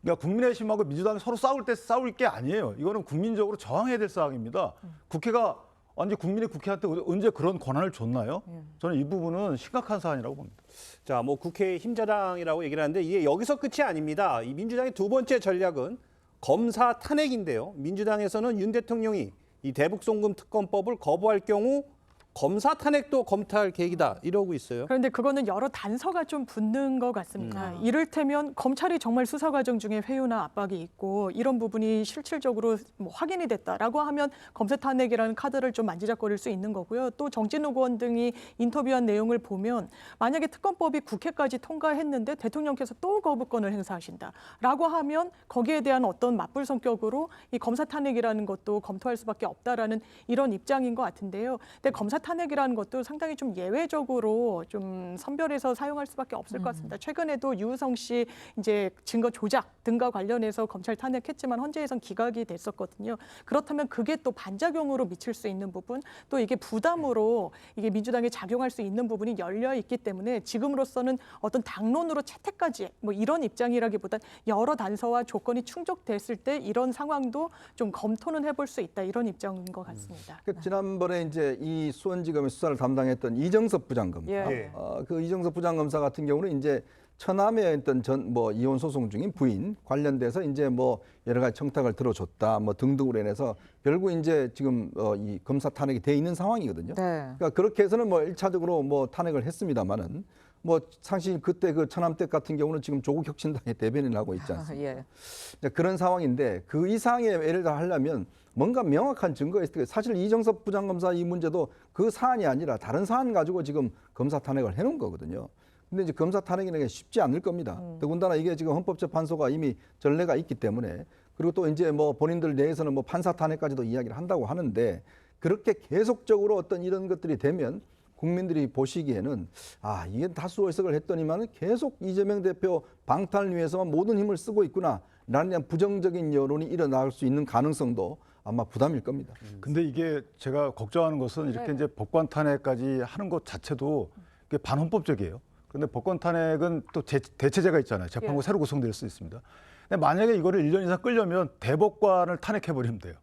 그러니까 국민의힘하고 민주당이 서로 싸울 때 싸울 게 아니에요. 이거는 국민적으로 저항해야 될 사항입니다. 국회가 아니 국민이 국회한테 언제 그런 권한을 줬나요? 저는 이 부분은 심각한 사안이라고 봅니다. 자, 뭐 국회 힘자랑이라고 얘기를 하는데 이게 여기서 끝이 아닙니다. 이 민주당의 두 번째 전략은 검사 탄핵인데요. 민주당에서는 윤 대통령이 이 대북송금 특검법을 거부할 경우 검사 탄핵도 검토할 계획이다 이러고 있어요. 그런데 그거는 여러 단서가 좀 붙는 것 같습니다. 이를테면 검찰이 정말 수사 과정 중에 회유나 압박이 있고 이런 부분이 실질적으로 뭐 확인이 됐다라고 하면 검사 탄핵이라는 카드를 좀 만지작거릴 수 있는 거고요. 또 정진욱 의원 등이 인터뷰한 내용을 보면 만약에 특검법이 국회까지 통과했는데 대통령께서 또 거부권을 행사하신다라고 하면 거기에 대한 어떤 맞불 성격으로 이 검사 탄핵이라는 것도 검토할 수밖에 없다라는 이런 입장인 것 같은데요. 근데 검사 탄핵이라는 것도 상당히 좀 예외적으로 좀 선별해서 사용할 수밖에 없을 것 같습니다. 최근에도 유우성 씨 이제 증거 조작 등과 관련해서 검찰 탄핵했지만 헌재에선 기각이 됐었거든요. 그렇다면 그게 또 반작용으로 미칠 수 있는 부분, 또 이게 부담으로 이게 민주당에 작용할 수 있는 부분이 열려 있기 때문에 지금으로서는 어떤 당론으로 채택까지 뭐 이런 입장이라기보단 여러 단서와 조건이 충족됐을 때 이런 상황도 좀 검토는 해볼 수 있다 이런 입장인 것 같습니다. 지난번에 이제 이 수원지검의 수사를 담당했던 이정섭 부장검사, 예. 그 이정섭 부장검사 같은 경우는 이제 처남의 어떤 이혼 소송 중인 부인 관련돼서 이제 뭐 여러 가지 청탁을 들어줬다 뭐 등등으로 인해서 결국 이제 지금 이 검사 탄핵이 돼 있는 상황이거든요. 네. 그러니까 그렇게 해서는 뭐 1차적으로 뭐 탄핵을 했습니다만은 뭐 사실 그때 그 처남댁 같은 경우는 지금 조국 혁신당의 대변인을 하고 있지 않습니까? 예. 이제 그런 상황인데 그 이상의 예를 들어 하려면 뭔가 명확한 증거가 있을 때 사실 이정섭 부장검사 이 문제도 그 사안이 아니라 다른 사안 가지고 지금 검사 탄핵을 해놓은 거거든요. 근데 이제 검사 탄핵이라는 게 쉽지 않을 겁니다. 더군다나 이게 지금 헌법재판소가 이미 전례가 있기 때문에 그리고 또 이제 뭐 본인들 내에서는 뭐 판사 탄핵까지도 이야기를 한다고 하는데 그렇게 계속적으로 어떤 이런 것들이 되면 국민들이 보시기에는 아 이게 다수 의석을 했더니만 계속 이재명 대표 방탄을 위해서만 모든 힘을 쓰고 있구나라는 부정적인 여론이 일어날 수 있는 가능성도 아마 부담일 겁니다. 근데 이게 제가 걱정하는 것은 이렇게 이제 법관 탄핵까지 하는 것 자체도 이게 반헌법적이에요. 그런데 법관 탄핵은 또 대체제가 있잖아요. 재판부 새로 구성될 수 있습니다. 근데 만약에 이거를 1년 이상 끌려면 대법관을 탄핵해버리면 돼요.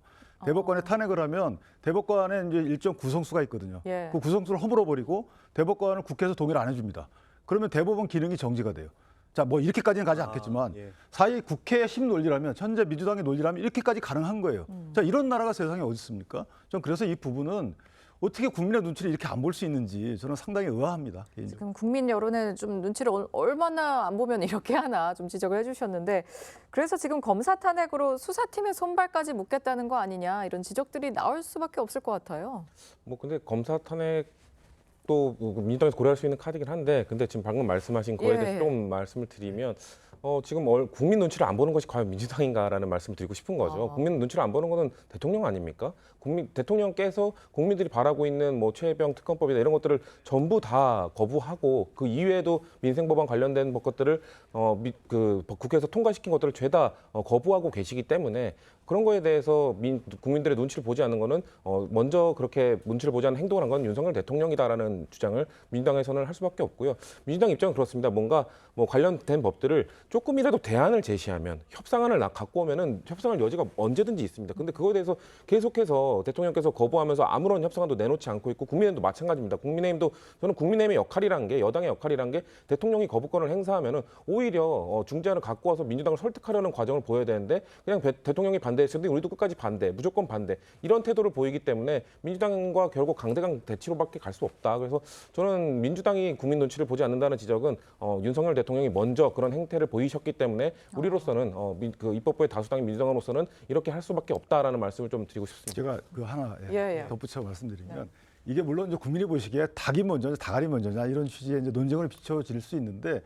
대법관에 탄핵을 하면 대법관에 이제 일정 구성수가 있거든요. 예. 그 구성수를 허물어버리고 대법관을 국회에서 동의를 안 해줍니다. 그러면 대법원 기능이 정지가 돼요. 자, 뭐 이렇게까지는 가지 않겠지만 사이 국회의 심 논리라면 현재 민주당의 논리라면 이렇게까지 가능한 거예요. 자, 이런 나라가 세상에 어디 있습니까? 전 그래서 이 부분은 어떻게 국민의 눈치를 이렇게 안 볼 수 있는지 저는 상당히 의아합니다. 개인적으로. 지금 국민 여론에는 좀 눈치를 얼마나 안 보면 이렇게 하나 좀 지적을 해주셨는데 그래서 지금 검사 탄핵으로 수사팀의 손발까지 묶겠다는 거 아니냐 이런 지적들이 나올 수밖에 없을 것 같아요. 뭐 근데 검사 탄핵도 민주당에서 고려할 수 있는 카드긴 한데 근데 지금 방금 말씀하신 거에 대해서 좀 말씀을 드리면 지금 국민 눈치를 안 보는 것이 과연 민주당인가라는 말씀을 드리고 싶은 거죠. 국민 눈치를 안 보는 거는 대통령 아닙니까? 대통령께서 국민들이 바라고 있는 뭐 최혜병 특검법이나 이런 것들을 전부 다 거부하고 그 이외에도 민생법안 관련된 것들을 국회에서 통과시킨 것들을 죄다 거부하고 계시기 때문에 그런 거에 대해서 국민들의 눈치를 보지 않는 거는 먼저 그렇게 눈치를 보지 않는 행동을 한 건 윤석열 대통령이다라는 주장을 민주당에서는 할 수밖에 없고요. 민주당 입장은 그렇습니다. 뭔가 뭐 관련된 법들을 조금이라도 대안을 제시하면 협상안을 갖고 오면은 협상할 여지가 언제든지 있습니다. 근데 그거에 대해서 계속해서 대통령께서 거부하면서 아무런 협상안도 내놓지 않고 있고 국민의힘도 마찬가지입니다. 국민의힘도 저는 국민의힘의 역할이란 게 여당의 역할이란 게 대통령이 거부권을 행사하면은 오히려 중재안을 갖고 와서 민주당을 설득하려는 과정을 보여야 되는데 그냥 대통령이 반대했을 때 우리도 끝까지 반대, 무조건 반대 이런 태도를 보이기 때문에 민주당과 결국 강대강 대치로밖에 갈 수 없다. 그래서 저는 민주당이 국민 눈치를 보지 않는다는 지적은 윤석열 대통령이 먼저 그런 행태를 보이셨기 때문에 우리로서는 그 입법부의 다수당인 민주당으로서는 이렇게 할 수밖에 없다라는 말씀을 좀 드리고 싶습니다. 제가 그 하나 덧붙여 말씀드리면 네. 이게 물론 이제 국민이 보시기에 닭이 먼저냐 다갈이 먼저냐 이런 취지의 이제 논쟁을 비춰질 수 있는데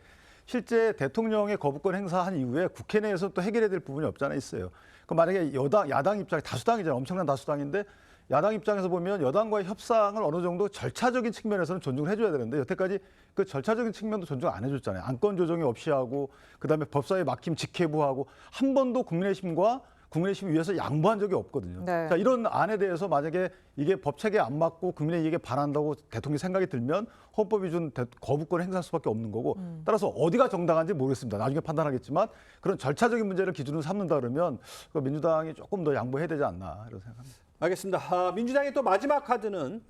실제 대통령의 거부권 행사한 이후에 국회 내에서 또 해결해야 될 부분이 없지 않아 있어요. 그 만약에 야당 입장에 다수당이잖아요. 엄청난 다수당인데 야당 입장에서 보면 여당과의 협상을 어느 정도 절차적인 측면에서는 존중을 해줘야 되는데 여태까지 그 절차적인 측면도 존중 안 해줬잖아요. 안건 조정이 없이 하고 그다음에 법사위 막힘 직회부하고 한 번도 국민의힘과 국민의힘 위해서 양보한 적이 없거든요. 네. 자, 이런 안에 대해서 만약에 이게 법체계에 안 맞고 국민의힘에게 반한다고 대통령이 생각이 들면 헌법이 준 거부권을 행사할 수밖에 없는 거고 따라서 어디가 정당한지 모르겠습니다. 나중에 판단하겠지만 그런 절차적인 문제를 기준으로 삼는다 그러면 민주당이 조금 더 양보해야 되지 않나 이런 생각합니다. 알겠습니다. 민주당의 또 마지막 카드는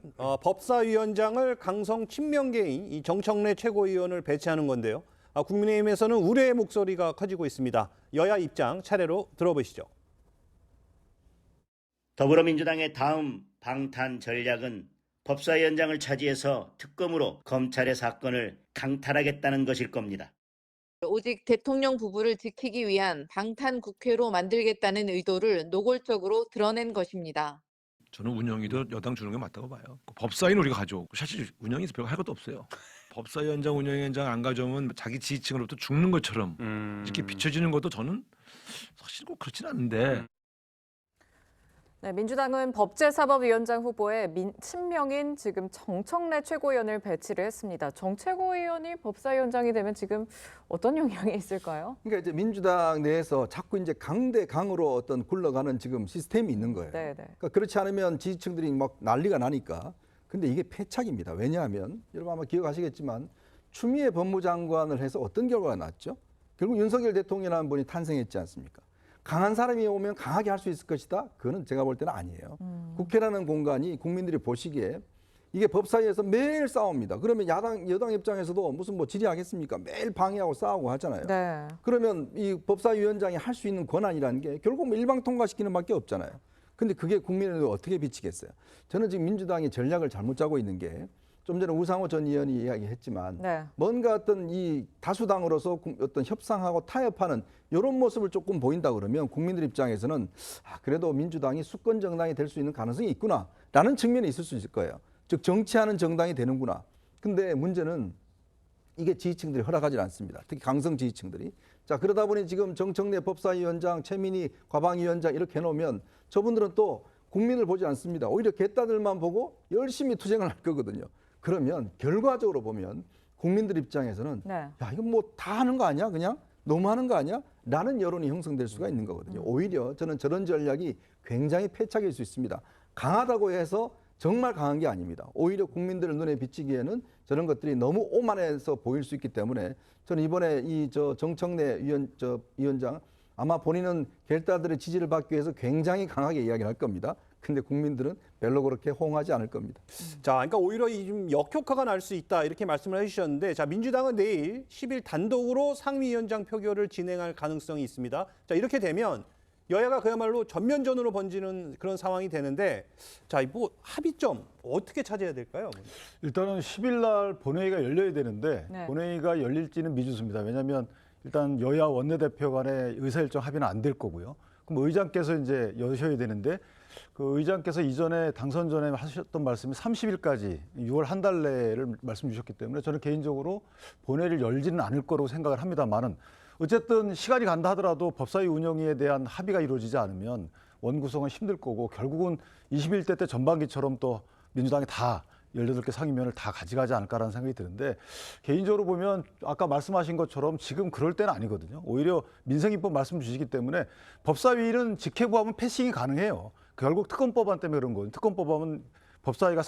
법사위원장을 강성 친명계인 이 정청래 최고위원을 배치하는 건데요. 국민의힘에서는 우려의 목소리가 커지고 있습니다. 여야 입장 차례로 들어보시죠. 더불어민주당의 다음 방탄 전략은 법사위원장을 차지해서 특검으로 검찰의 사건을 강탈하겠다는 것일 겁니다. 오직 대통령 부부를 지키기 위한 방탄 국회로 만들겠다는 의도를 노골적으로 드러낸 것입니다. 저는 운영위도 여당 주는 게 맞다고 봐요. 법사위는 우리가 가져오고 사실 운영위에서 별거 할 것도 없어요. 법사위원장, 운영위원장 안 가져오면 자기 지지층으로부터 죽는 것처럼 이렇게 비춰지는 것도 저는 사실 꼭 그렇진 않은데. 네, 민주당은 법제사법위원장 후보에 친명인 지금 정청래 최고위원을 배치를 했습니다. 정 최고위원이 법사위원장이 되면 지금 어떤 영향이 있을까요? 그러니까 이제 민주당 내에서 자꾸 이제 강대 강으로 어떤 굴러가는 지금 시스템이 있는 거예요. 네. 그러니까 그렇지 않으면 지지층들이 막 난리가 나니까. 근데 이게 패착입니다. 왜냐하면 여러분 아마 기억하시겠지만 추미애 법무장관을 해서 어떤 결과가 났죠? 결국 윤석열 대통령이라는 분이 탄생했지 않습니까? 강한 사람이 오면 강하게 할 수 있을 것이다. 그거는 제가 볼 때는 아니에요. 국회라는 공간이 국민들이 보시기에 이게 법사위에서 매일 싸웁니다. 그러면 여당 입장에서도 무슨 뭐 질의하겠습니까? 매일 방해하고 싸우고 하잖아요. 네. 그러면 이 법사위원장이 할 수 있는 권한이라는 게 결국 뭐 일방 통과시키는 밖에 없잖아요. 근데 그게 국민을 어떻게 비치겠어요? 저는 지금 민주당이 전략을 잘못 짜고 있는 게 좀 전에 우상호 전 의원이 이야기했지만 네. 뭔가 어떤 이 다수당으로서 어떤 협상하고 타협하는 이런 모습을 조금 보인다 그러면 국민들 입장에서는 그래도 민주당이 수권 정당이 될 수 있는 가능성이 있구나라는 측면이 있을 수 있을 거예요. 즉 정치하는 정당이 되는구나. 근데 문제는 이게 지지층들이 허락하지 않습니다. 특히 강성 지지층들이. 자, 그러다 보니 지금 정청래 법사위원장, 최민희 과방위원장 이렇게 해놓으면 저분들은 또 국민을 보지 않습니다. 오히려 개딸들만 보고 열심히 투쟁을 할 거거든요. 그러면 결과적으로 보면 국민들 입장에서는 네. 야, 이거 뭐 다 하는 거 아니야? 그냥 너무 하는 거 아니야? 라는 여론이 형성될 수가 있는 거거든요. 오히려 저는 저런 전략이 굉장히 패착일 수 있습니다. 강하다고 해서 정말 강한 게 아닙니다. 오히려 국민들 눈에 비치기에는 저런 것들이 너무 오만해서 보일 수 있기 때문에 저는 이번에 정청래 위원장 아마 본인은 결단들의 지지를 받기 위해서 굉장히 강하게 이야기를 할 겁니다. 근데 국민들은 별로 그렇게 호응하지 않을 겁니다. 자, 그러니까 오히려 좀 역효과가 날 수 있다 이렇게 말씀을 해주셨는데, 자, 민주당은 내일 10일 단독으로 상임위원장 표결을 진행할 가능성이 있습니다. 자, 이렇게 되면 여야가 그야말로 전면전으로 번지는 그런 상황이 되는데, 자, 뭐 합의점 어떻게 찾아야 될까요? 일단은 10일 날 본회의가 열려야 되는데 네. 본회의가 열릴지는 미지수입니다. 왜냐하면 일단 여야 원내대표 간의 의사일정 합의는 안 될 거고요. 그럼 의장께서 이제 여셔야 되는데 그 의장께서 이전에 당선 전에 하셨던 말씀이 30일까지 6월 한 달 내를 말씀 주셨기 때문에 저는 개인적으로 본회의를 열지는 않을 거라고 생각을 합니다만은 어쨌든 시간이 간다 하더라도 법사위 운영에 대한 합의가 이루어지지 않으면 원구성은 힘들 거고 결국은 21대 때 전반기처럼 또 민주당이 다 18개 상임위원을 다 가져가지 않을까라는 생각이 드는데 개인적으로 보면 아까 말씀하신 것처럼 지금 그럴 때는 아니거든요. 오히려 민생입법 말씀 주시기 때문에 법사위는 직회부하면 패싱이 가능해요. 결국 특검법안 때문에 그런 거예요. 특검법안은 법사위가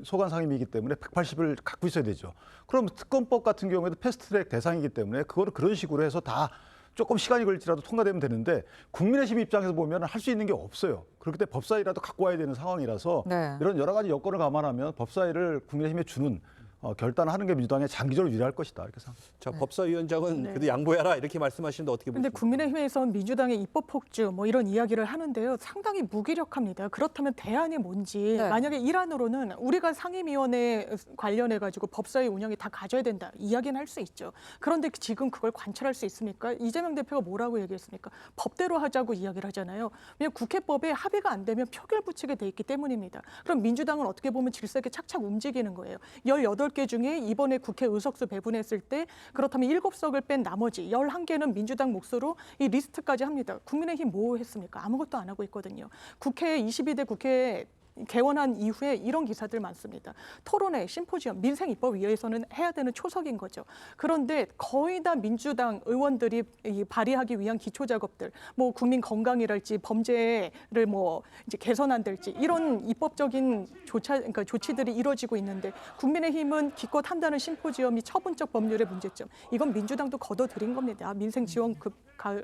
소관 상임이기 때문에 180을 갖고 있어야 되죠. 그럼 특검법 같은 경우에도 패스트트랙 대상이기 때문에 그거를 그런 식으로 해서 다 조금 시간이 걸릴지라도 통과되면 되는데 국민의힘 입장에서 보면 할 수 있는 게 없어요. 그렇기 때문에 법사위라도 갖고 와야 되는 상황이라서 네. 이런 여러 가지 여건을 감안하면 법사위를 국민의힘에 주는 결단하는 게 민주당에 장기적으로 유리할 것이다 이렇게 생각합니다. 자, 법사위원장은 네. 그래도 양보해라 이렇게 말씀하시는데 어떻게 근데 보십니까? 국민의힘에서는 민주당의 입법 폭주 뭐 이런 이야기를 하는데요. 상당히 무기력합니다. 그렇다면 대안이 뭔지 네. 만약에 일환으로는 우리가 상임위원회 관련해 가지고 법사위 운영이 다 가져야 된다 이야기는 할 수 있죠. 그런데 지금 그걸 관철할 수 있습니까? 이재명 대표가 뭐라고 얘기했습니까? 법대로 하자고 이야기를 하잖아요. 왜냐하면 국회법에 합의가 안 되면 표결 붙이게 돼 있기 때문입니다. 그럼 민주당은 어떻게 보면 질서있게 착착 움직이는 거예요. 18개 중에 이번에 국회 의석수 배분했을 때 그렇다면 7석을 뺀 나머지 11개는 민주당 몫으로 이 리스트까지 합니다. 국민의힘 뭐 했습니까? 아무것도 안 하고 있거든요. 국회 22대 국회 개원한 이후에 이런 기사들 많습니다. 토론회, 심포지엄, 민생입법위에서는 해야 되는 초석인 거죠. 그런데 거의 다 민주당 의원들이 이 발의하기 위한 기초 작업들, 뭐 국민 건강이랄지 범죄를 뭐 이제 개선한달지 이런 입법적인 그러니까 조치들이 이루어지고 있는데 국민의힘은 기껏 한다는 심포지엄이 처분적 법률의 문제점. 이건 민주당도 걷어들인 겁니다. 민생 지원급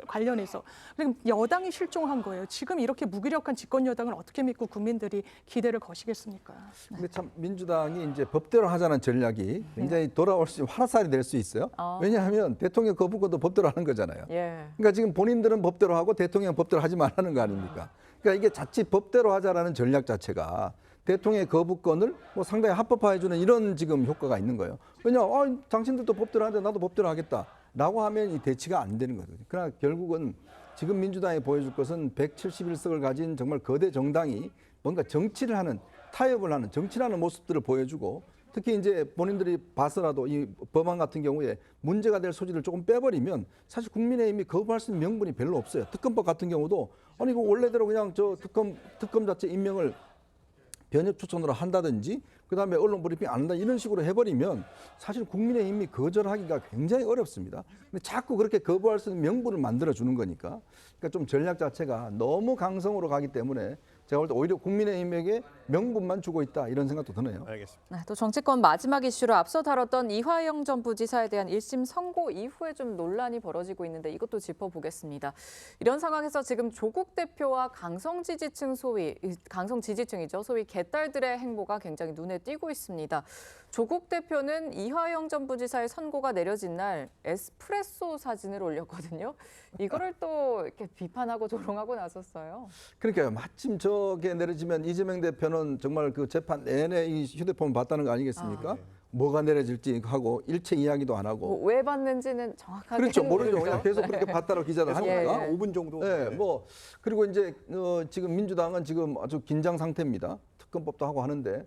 관련해서. 그럼 여당이 실종한 거예요. 지금 이렇게 무기력한 집권 여당을 어떻게 믿고 국민들이 기대를 거시겠습니까? 근데 참 민주당이 이제 법대로 하자는 전략이 굉장히 돌아올 수 화살이 될 수 있어요. 왜냐하면 대통령 거부권도 법대로 하는 거잖아요. 예. 그러니까 지금 본인들은 법대로 하고 대통령 법대로 하지 말라는 거 아닙니까? 그러니까 이게 자칫 법대로 하자라는 전략 자체가 대통령의 거부권을 뭐 상당히 합법화해주는 이런 지금 효과가 있는 거예요. 왜냐, 당신들도 법대로 하는데 나도 법대로 하겠다라고 하면 이 대치가 안 되는 거거든요. 그러나 결국은 지금 민주당이 보여줄 것은 171석을 가진 정말 거대 정당이 뭔가 정치를 하는, 타협을 하는, 정치라는 모습들을 보여주고 특히 이제 본인들이 봐서라도 이 법안 같은 경우에 문제가 될 소지를 조금 빼버리면 사실 국민의힘이 거부할 수 있는 명분이 별로 없어요. 특검법 같은 경우도 아니 이거 원래대로 그냥 저 특검 자체 임명을 변협 추천으로 한다든지 그다음에 언론 브리핑 안 한다 이런 식으로 해버리면 사실 국민의힘이 거절하기가 굉장히 어렵습니다. 근데 자꾸 그렇게 거부할 수 있는 명분을 만들어주는 거니까 그러니까 좀 전략 자체가 너무 강성으로 가기 때문에 제가 볼 때 오히려 국민의힘에게 명분만 주고 있다 이런 생각도 드네요. 알겠습니다. 네, 또 정치권 마지막 이슈로 앞서 다뤘던 이화영 전 부지사에 대한 1심 선고 이후에 좀 논란이 벌어지고 있는데 이것도 짚어보겠습니다. 이런 상황에서 지금 조국 대표와 강성 지지층이죠. 소위 개딸들의 행보가 굉장히 눈에 띄고 있습니다. 조국 대표는 이화영 전 부지사의 선고가 내려진 날 에스프레소 사진을 올렸거든요. 이거를 또 이렇게 비판하고 조롱하고 나섰어요. 그러니까요. 마침 저게 내려지면 이재명 대표는 정말 그 재판 내내 이 휴대폰을 봤다는 거 아니겠습니까? 뭐가 내려질지 하고 일체 이야기도 안 하고. 왜 봤는지는 정확하게 그렇죠. 모르죠. 모르죠. 그냥 계속 그렇게 봤다고 기자들 하니까. 5분 정도. 네, 뭐 그리고 이제 지금 민주당은 지금 아주 긴장 상태입니다. 특검법도 하고 하는데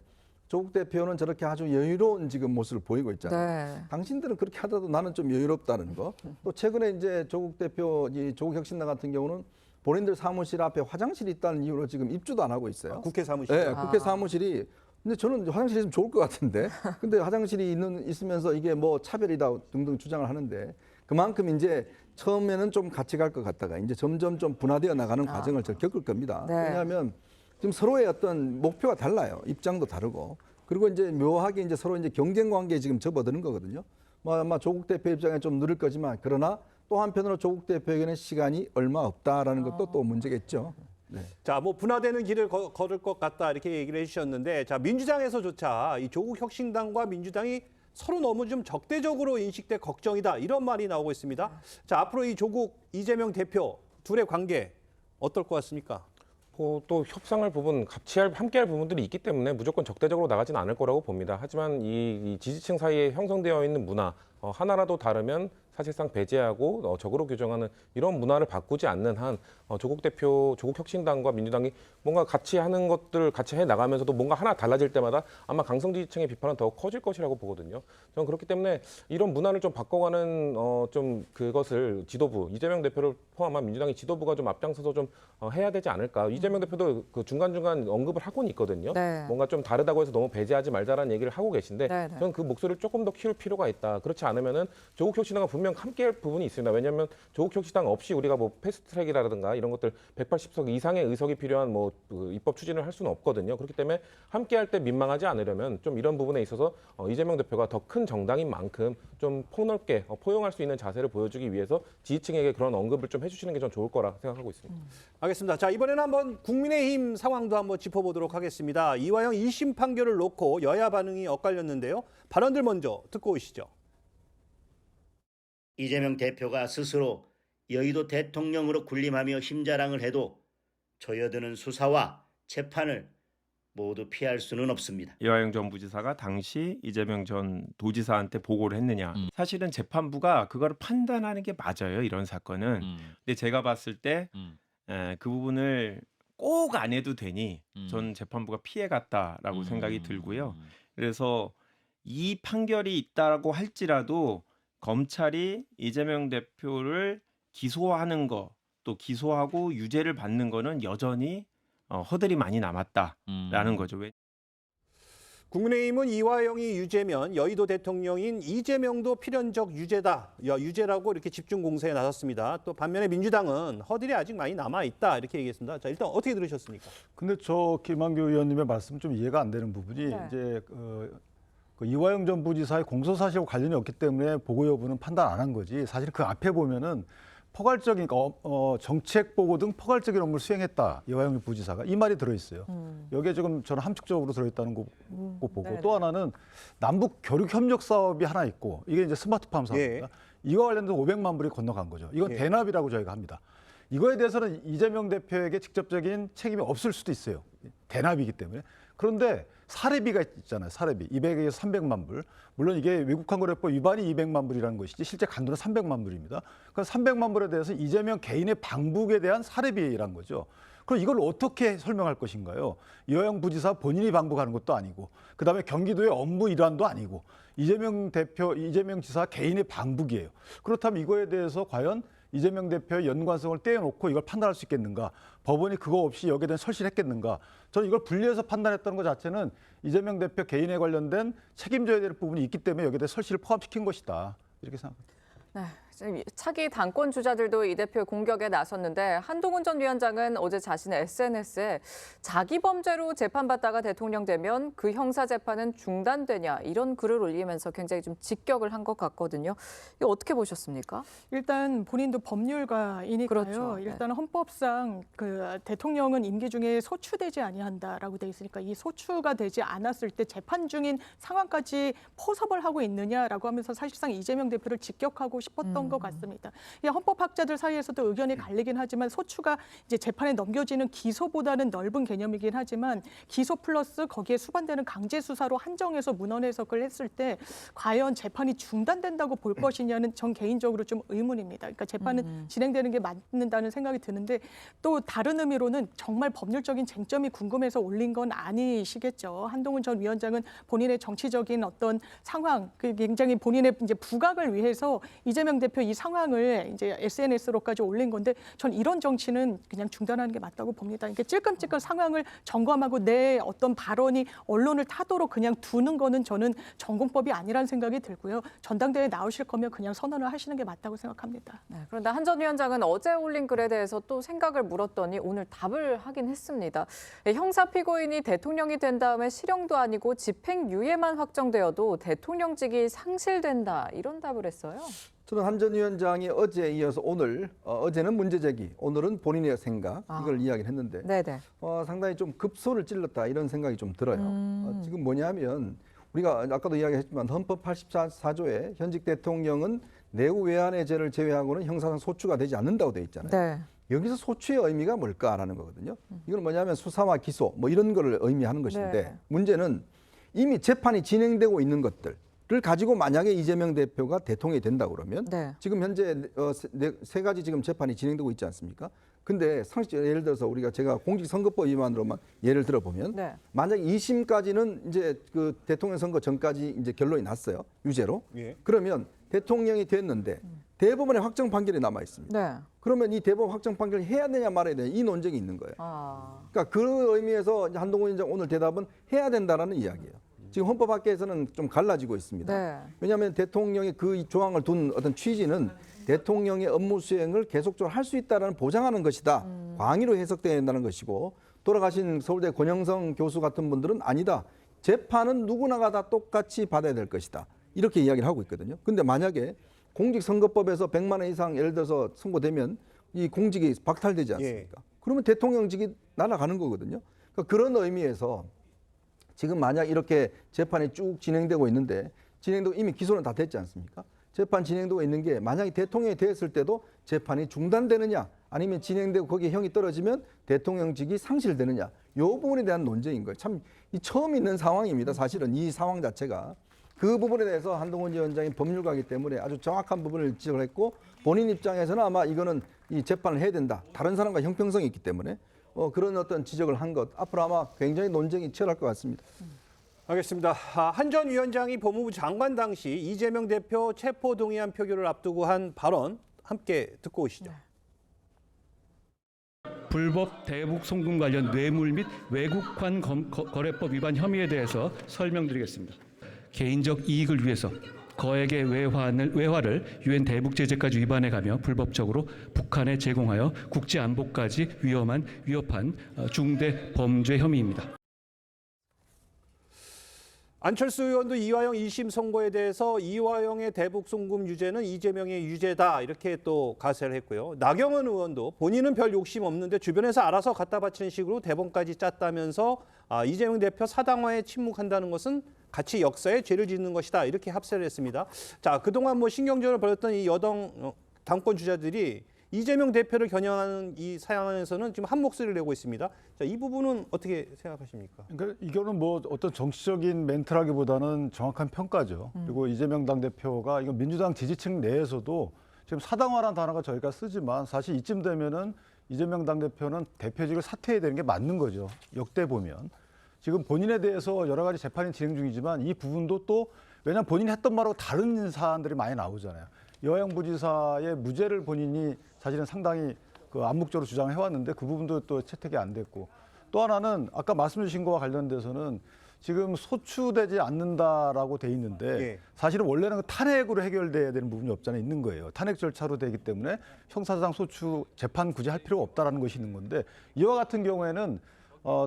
조국 대표는 저렇게 아주 여유로운 지금 모습을 보이고 있잖아요. 네. 당신들은 그렇게 하더라도 나는 좀 여유롭다는 거. 또 최근에 이제 조국 대표, 이 조국 혁신당 같은 경우는 본인들 사무실 앞에 화장실이 있다는 이유로 지금 입주도 안 하고 있어요. 국회 사무실. 네, 국회 사무실이. 근데 저는 화장실이 좀 좋을 것 같은데. 근데 화장실이 있으면서 이게 뭐 차별이다 등등 주장을 하는데 그만큼 이제 처음에는 좀 같이 갈 것 같다가 이제 점점 좀 분화되어 나가는 과정을 겪을 겁니다. 네. 왜냐하면 지금 서로의 어떤 목표가 달라요. 입장도 다르고. 그리고 이제 묘하게 이제 서로 이제 경쟁 관계에 지금 접어드는 거거든요. 뭐 아마 조국 대표 입장에 좀 느릴 거지만 그러나 또 한편으로 조국 대표에게는 시간이 얼마 없다라는 것도 또 문제겠죠. 네. 자, 뭐 분화되는 길을 걸을 것 같다 이렇게 얘기를 해주셨는데, 자 민주당에서조차 이 조국 혁신당과 민주당이 서로 너무 좀 적대적으로 인식돼 걱정이다 이런 말이 나오고 있습니다. 자, 앞으로 이 조국 이재명 대표 둘의 관계 어떨 것 같습니까? 또 협상할 부분, 함께할 부분들이 있기 때문에 무조건 적대적으로 나가지는 않을 거라고 봅니다. 하지만 이 지지층 사이에 형성되어 있는 문화 하나라도 다르면 사실상 배제하고 적으로 규정하는 이런 문화를 바꾸지 않는 한 조국 대표, 조국 혁신당과 민주당이 뭔가 같이 하는 것들 같이 해 나가면서도 뭔가 하나 달라질 때마다 아마 강성 지지층의 비판은 더 커질 것이라고 보거든요. 저는 그렇기 때문에 이런 문화를 좀 바꿔가는 좀 그것을 지도부, 이재명 대표를 포함한 민주당의 지도부가 좀 앞장서서 좀 해야 되지 않을까. 이재명 대표도 그 중간중간 언급을 하고는 있거든요. 네. 뭔가 좀 다르다고 해서 너무 배제하지 말자라는 얘기를 하고 계신데 네, 네. 저는 그 목소리를 조금 더 키울 필요가 있다. 그렇지 않으면은 조국 혁신당은 분명 함께할 부분이 있습니다. 왜냐하면 조국 혁신당 없이 우리가 뭐 패스트트랙이라든가 이런 것들 180석 이상의 의석이 필요한 뭐 입법 추진을 할 수는 없거든요. 그렇기 때문에 함께할 때 민망하지 않으려면 좀 이런 부분에 있어서 이재명 대표가 더 큰 정당인 만큼 좀 폭넓게 포용할 수 있는 자세를 보여주기 위해서 지지층에게 그런 언급을 좀 해주시는 게 전 좋을 거라 생각하고 있습니다. 알겠습니다. 자, 이번에는 한번 국민의힘 상황도 한번 짚어보도록 하겠습니다. 이화영 2심 판결을 놓고 여야 반응이 엇갈렸는데요. 발언들 먼저 듣고 오시죠. 이재명 대표가 스스로 여의도 대통령으로 군림하며 힘자랑을 해도 조여드는 수사와 재판을 모두 피할 수는 없습니다. 이화영 전 부지사가 당시 이재명 전 도지사한테 보고를 했느냐. 사실은 재판부가 그걸 판단하는 게 맞아요. 이런 사건은. 근데 제가 봤을 때 그 부분을 꼭 안 해도 되니 전 재판부가 피해갔다라고 생각이 들고요. 그래서 이 판결이 있다고 할지라도 검찰이 이재명 대표를 기소하는 거, 또 기소하고 유죄를 받는 거는 여전히 허들이 많이 남았다라는 거죠. 국민의힘은 이화영이 유죄면 여의도 대통령인 이재명도 필연적 유죄라고 이렇게 집중 공세에 나섰습니다. 또 반면에 민주당은 허들이 아직 많이 남아 있다 이렇게 얘기했습니다. 자, 일단 어떻게 들으셨습니까? 근데 저 김한규 의원님의 말씀 좀 이해가 안 되는 부분이 이제 그 이화영 전 부지사의 공소 사실과 관련이 없기 때문에 보고 여부는 판단 안 한 거지. 사실 그 앞에 보면은 포괄적인 정책 보고 등 포괄적인 업무를 수행했다. 이화영 부지사가 이 말이 들어있어요. 여기에 지금 저는 함축적으로 들어있다는 거 보고 네네. 또 하나는 남북 교육 협력 사업이 하나 있고 이게 이제 스마트팜 사업입니다. 이거 관련해서 500만 불이 건너간 거죠. 이건 대납이라고 저희가 합니다. 이거에 대해서는 이재명 대표에게 직접적인 책임이 없을 수도 있어요. 대납이기 때문에. 그런데 사례비가 있잖아요. 사례비 200에서 300만 불. 물론 이게 외국환거래법 위반이 200만 불이라는 것이지 실제 간도는 300만 불입니다. 그러니까 300만 불에 대해서 이재명 개인의 방북에 대한 사례비란 거죠. 그럼 이걸 어떻게 설명할 것인가요? 이화영 부지사 본인이 방북하는 것도 아니고 그다음에 경기도의 업무 일환도 아니고 이재명 지사 개인의 방북이에요. 그렇다면 이거에 대해서 과연 이재명 대표의 연관성을 떼어놓고 이걸 판단할 수 있겠는가? 법원이 그거 없이 여기에 대한 설치를 했겠는가? 저는 이걸 분리해서 판단했다는 것 자체는 이재명 대표 개인에 관련된 책임져야 될 부분이 있기 때문에 여기에 대해 설치를 포함시킨 것이다. 이렇게 생각합니다. 네, 지금 차기 당권 주자들도 이 대표 공격에 나섰는데 한동훈 전 위원장은 어제 자신의 SNS에 자기 범죄로 재판받다가 대통령 되면 그 형사 재판은 중단되냐 이런 글을 올리면서 굉장히 좀 직격을 한 것 같거든요. 이거 어떻게 보셨습니까? 일단 본인도 법률가이니까요. 그렇죠. 네. 일단 헌법상 그 대통령은 임기 중에 소추되지 아니한다라고 돼 있으니까 이 소추가 되지 않았을 때 재판 중인 상황까지 포섭을 하고 있느냐라고 하면서 사실상 이재명 대표를 직격하고 싶었던 것 같습니다. 이 헌법학자들 사이에서도 의견이 갈리긴 하지만 소추가 이제 재판에 넘겨지는 기소보다는 넓은 개념이긴 하지만 기소 플러스 거기에 수반되는 강제 수사로 한정해서 문헌 해석을 했을 때 과연 재판이 중단된다고 볼 것이냐는 전 개인적으로 좀 의문입니다. 그러니까 재판은 진행되는 게 맞는다는 생각이 드는데 또 다른 의미로는 정말 법률적인 쟁점이 궁금해서 올린 건 아니시겠죠. 한동훈 전 위원장은 본인의 정치적인 어떤 상황, 굉장히 본인의 이제 부각을 위해서 이재명 대표 이 상황을 이제 SNS로까지 올린 건데 전 이런 정치는 그냥 중단하는 게 맞다고 봅니다. 그러니까 찔끔찔끔 상황을 점검하고 내 어떤 발언이 언론을 타도록 그냥 두는 거는 저는 전공법이 아니라는 생각이 들고요. 전당대회에 나오실 거면 그냥 선언을 하시는 게 맞다고 생각합니다. 네, 그런데 한 전 위원장은 어제 올린 글에 대해서 또 생각을 물었더니 오늘 답을 하긴 했습니다. 형사 피고인이 대통령이 된 다음에 실형도 아니고 집행유예만 확정되어도 대통령직이 상실된다 이런 답을 했어요. 저는 한 전 위원장이 어제에 이어서 오늘 어제는 문제 제기, 오늘은 본인의 생각 이걸 이야기를 했는데 상당히 좀 급소를 찔렀다 이런 생각이 좀 들어요. 지금 뭐냐면 우리가 아까도 이야기했지만 헌법 84조에 현직 대통령은 내후 외환의 죄를 제외하고는 형사상 소추가 되지 않는다고 돼 있잖아요. 네. 여기서 소추의 의미가 뭘까라는 거거든요. 이건 뭐냐면 수사와 기소 뭐 이런 거를 의미하는 것인데 문제는 이미 재판이 진행되고 있는 것들 를 가지고 만약에 이재명 대표가 대통령이 된다 그러면 지금 현재 세 가지 지금 재판이 진행되고 있지 않습니까? 근데 상식적으로 예를 들어서 제가 공직선거법 위반으로만 예를 들어보면 만약 2심까지는 이제 그 대통령 선거 전까지 이제 결론이 났어요. 유죄로. 그러면 대통령이 됐는데 대법원의 확정 판결이 남아 있습니다. 그러면 이 대법원 확정 판결을 해야 되냐 말아야 되냐 이 논쟁이 있는 거예요. 그러니까 그 의미에서 한동훈 위원장 오늘 대답은 해야 된다라는 이야기예요. 지금 헌법학계에서는 좀 갈라지고 있습니다. 왜냐하면 대통령이 그 조항을 둔 어떤 취지는 대통령의 업무 수행을 계속적으로 할 수 있다는 보장하는 것이다. 광의로 해석돼야 된다는 것이고 돌아가신 서울대 권영성 교수 같은 분들은 아니다. 재판은 누구나가 다 똑같이 받아야 될 것이다. 이렇게 이야기를 하고 있거든요. 근데 만약에 공직선거법에서 100만 원 이상 예를 들어서 선고되면 이 공직이 박탈되지 않습니까? 그러면 대통령직이 날아가는 거거든요. 그러니까 그런 의미에서 지금 만약 이렇게 재판이 쭉 진행되고 있는데 진행되고 이미 기소는 다 됐지 않습니까? 재판 진행되고 있는 게 만약에 대통령이 됐을 때도 재판이 중단되느냐 아니면 진행되고 거기에 형이 떨어지면 대통령직이 상실되느냐 이 부분에 대한 논쟁인 거예요. 참 처음 있는 상황입니다. 사실은 이 상황 자체가. 그 부분에 대해서 한동훈 위원장이 법률가이기 때문에 아주 정확한 부분을 지적을 했고 본인 입장에서는 아마 이거는 이 재판을 해야 된다. 다른 사람과 형평성이 있기 때문에 그런 어떤 지적을 한 것 앞으로 아마 굉장히 논쟁이 치열할 것 같습니다. 알겠습니다. 한 전 위원장이 법무부 장관 당시 이재명 대표 체포동의안 표결을 앞두고 한 발언 함께 듣고 오시죠. 불법 대북 송금 관련 뇌물 및 외국환 거래법 위반 혐의에 대해서 설명드리겠습니다. 개인적 이익을 위해서 거액의 외화를 유엔 대북 제재까지 위반해가며 불법적으로 북한에 제공하여 국제 안보까지 위협한 중대 범죄 혐의입니다. 안철수 의원도 이화영 2심 선고에 대해서 이화영의 대북 송금 유죄는 이재명의 유죄다 이렇게 또 가세를 했고요. 나경원 의원도 본인은 별 욕심 없는데 주변에서 알아서 갖다 바치는 식으로 대본까지 짰다면서 이재명 대표 사당화에 침묵한다는 것은 같이 역사에 죄를 짓는 것이다 이렇게 합세를 했습니다. 자, 그동안 신경전을 벌였던 이 여당 당권 주자들이 이재명 대표를 겨냥하는 이 사안에서는 지금 한 목소리를 내고 있습니다. 자, 이 부분은 어떻게 생각하십니까? 그러니까 이거는 어떤 정치적인 멘트라기보다는 정확한 평가죠. 그리고 이재명 당대표가 이건 민주당 지지층 내에서도 지금 사당화라는 단어가 저희가 쓰지만 사실 이쯤 되면은 이재명 당대표는 대표직을 사퇴해야 되는 게 맞는 거죠. 역대 보면. 지금 본인에 대해서 여러 가지 재판이 진행 중이지만 이 부분도 또 왜냐하면 본인이 했던 말하고 다른 사안들이 많이 나오잖아요. 이화영 부지사의 무죄를 본인이 사실은 상당히 암묵적으로 주장을 해왔는데 그 부분도 또 채택이 안 됐고 또 하나는 아까 말씀 주신 거와 관련돼서는 지금 소추되지 않는다라고 돼 있는데 사실은 원래는 탄핵으로 해결돼야 되는 부분이 없잖아요. 있는 거예요. 탄핵 절차로 되기 때문에 형사상 소추 재판 굳이 할 필요가 없다라는 것이 있는 건데 이와 같은 경우에는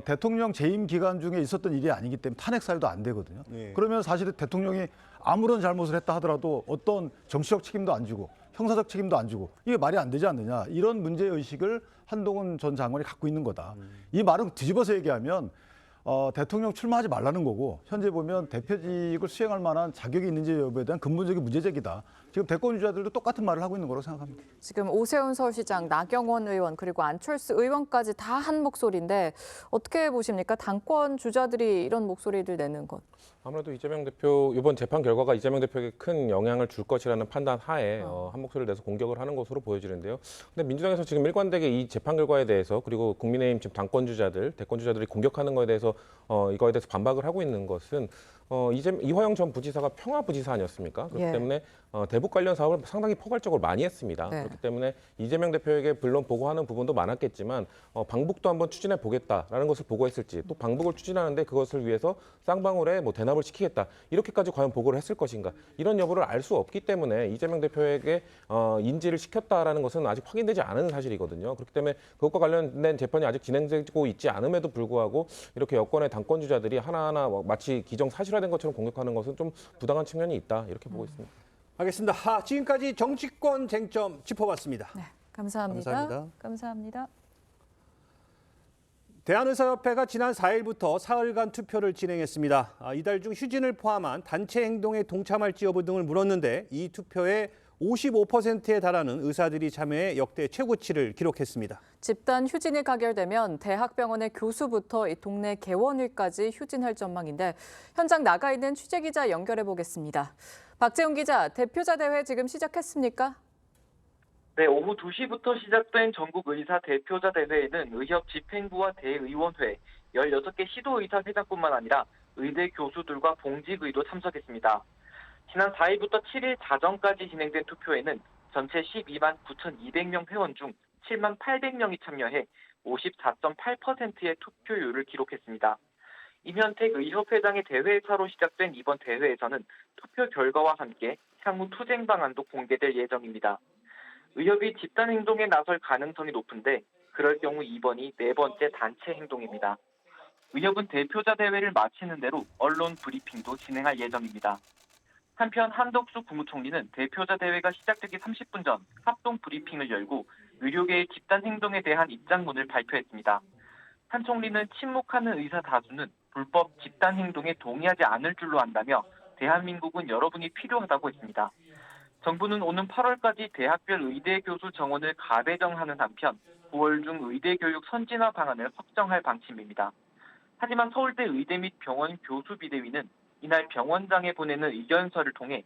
대통령 재임 기간 중에 있었던 일이 아니기 때문에 탄핵 사유도 안 되거든요. 그러면 사실은 대통령이 아무런 잘못을 했다 하더라도 어떤 정치적 책임도 안 지고 형사적 책임도 안 지고 이게 말이 안 되지 않느냐. 이런 문제의식을 한동훈 전 장관이 갖고 있는 거다. 이 말은 뒤집어서 얘기하면 대통령 출마하지 말라는 거고 현재 보면 대표직을 수행할 만한 자격이 있는지 여부에 대한 근본적인 문제제기다. 지금 대권 주자들도 똑같은 말을 하고 있는 거라고 생각합니다. 지금 오세훈 서울시장, 나경원 의원 그리고 안철수 의원까지 다 한 목소리인데 어떻게 보십니까? 당권 주자들이 이런 목소리를 내는 것. 아무래도 이재명 대표 이번 재판 결과가 이재명 대표에게 큰 영향을 줄 것이라는 판단 하에 한 목소리를 내서 공격을 하는 것으로 보여지는데요. 근데 민주당에서 지금 일관되게 이 재판 결과에 대해서 그리고 국민의힘 지금 당권 주자들, 대권 주자들이 공격하는 거에 대해서 이거에 대해서 반박을 하고 있는 것은 이화영 전 부지사가 평화부지사 아니었습니까? 그렇기 때문에 대북 관련 사업을 상당히 포괄적으로 많이 했습니다. 그렇기 때문에 이재명 대표에게 물론 보고하는 부분도 많았겠지만 방북도 한번 추진해 보겠다라는 것을 보고했을지 또 방북을 추진하는데 그것을 위해서 쌍방울에 대납을 시키겠다 이렇게까지 과연 보고를 했을 것인가 이런 여부를 알 수 없기 때문에 이재명 대표에게 인지를 시켰다라는 것은 아직 확인되지 않은 사실이거든요. 그렇기 때문에 그것과 관련된 재판이 아직 진행되고 있지 않음에도 불구하고 이렇게 여권의 당권 주자들이 하나하나 마치 기정사실화된 것처럼 공격하는 것은 좀 부당한 측면이 있다 이렇게 보고 있습니다. 알겠습니다. 지금까지 정치권 쟁점 짚어봤습니다. 네, 감사합니다. 감사합니다. 대한의사협회가 지난 4일부터 사흘간 투표를 진행했습니다. 이달 중 휴진을 포함한 단체 행동에 동참할지 여부 등을 물었는데 이 투표에 55%에 달하는 의사들이 참여해 역대 최고치를 기록했습니다. 집단 휴진이 가결되면 대학병원의 교수부터 이 동네 개원일까지 휴진할 전망인데 현장 나가 있는 취재기자 연결해 보겠습니다. 박재훈 기자, 대표자 대회 지금 시작했습니까? 네, 오후 2시부터 시작된 전국 의사 대표자 대회에는 의협 집행부와 대의원회, 16개 시도의사 회장뿐만 아니라 의대 교수들과 봉직의도 참석했습니다. 지난 4일부터 7일 자정까지 진행된 투표에는 전체 12만 9,200명 회원 중 7만 800명이 참여해 54.8%의 투표율을 기록했습니다. 임현택 의협회장의 대회차로 시작된 이번 대회에서는 투표 결과와 함께 향후 투쟁 방안도 공개될 예정입니다. 의협이 집단 행동에 나설 가능성이 높은데 그럴 경우 이번이 4번째 단체 행동입니다. 의협은 대표자 대회를 마치는 대로 언론 브리핑도 진행할 예정입니다. 한편 한덕수 국무총리는 대표자 대회가 시작되기 30분 전 합동 브리핑을 열고 의료계의 집단 행동에 대한 입장문을 발표했습니다. 한 총리는 침묵하는 의사 다수는 불법 집단 행동에 동의하지 않을 줄로 안다며 대한민국은 여러분이 필요하다고 했습니다. 정부는 오는 8월까지 대학별 의대 교수 정원을 가배정하는 한편 9월 중 의대 교육 선진화 방안을 확정할 방침입니다. 하지만 서울대 의대 및 병원 교수 비대위는 이날 병원장에 보내는 의견서를 통해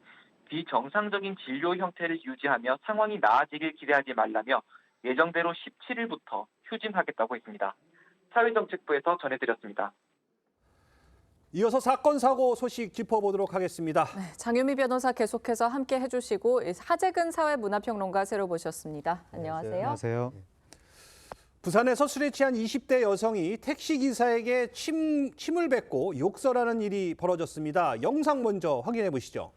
비정상적인 진료 형태를 유지하며 상황이 나아지길 기대하지 말라며 예정대로 17일부터 휴진하겠다고 했습니다. 사회정책부에서 전해드렸습니다. 이어서 사건 사고 소식 짚어보도록 하겠습니다. 네, 장유미 변호사 계속해서 함께 해주시고 하재근 사회문화평론가 새로 모셨습니다. 안녕하세요. 안녕하세요. 부산에서 술에 취한 20대 여성이 택시기사에게 침을 뱉고 욕설하는 일이 벌어졌습니다. 영상 먼저 확인해 보시죠.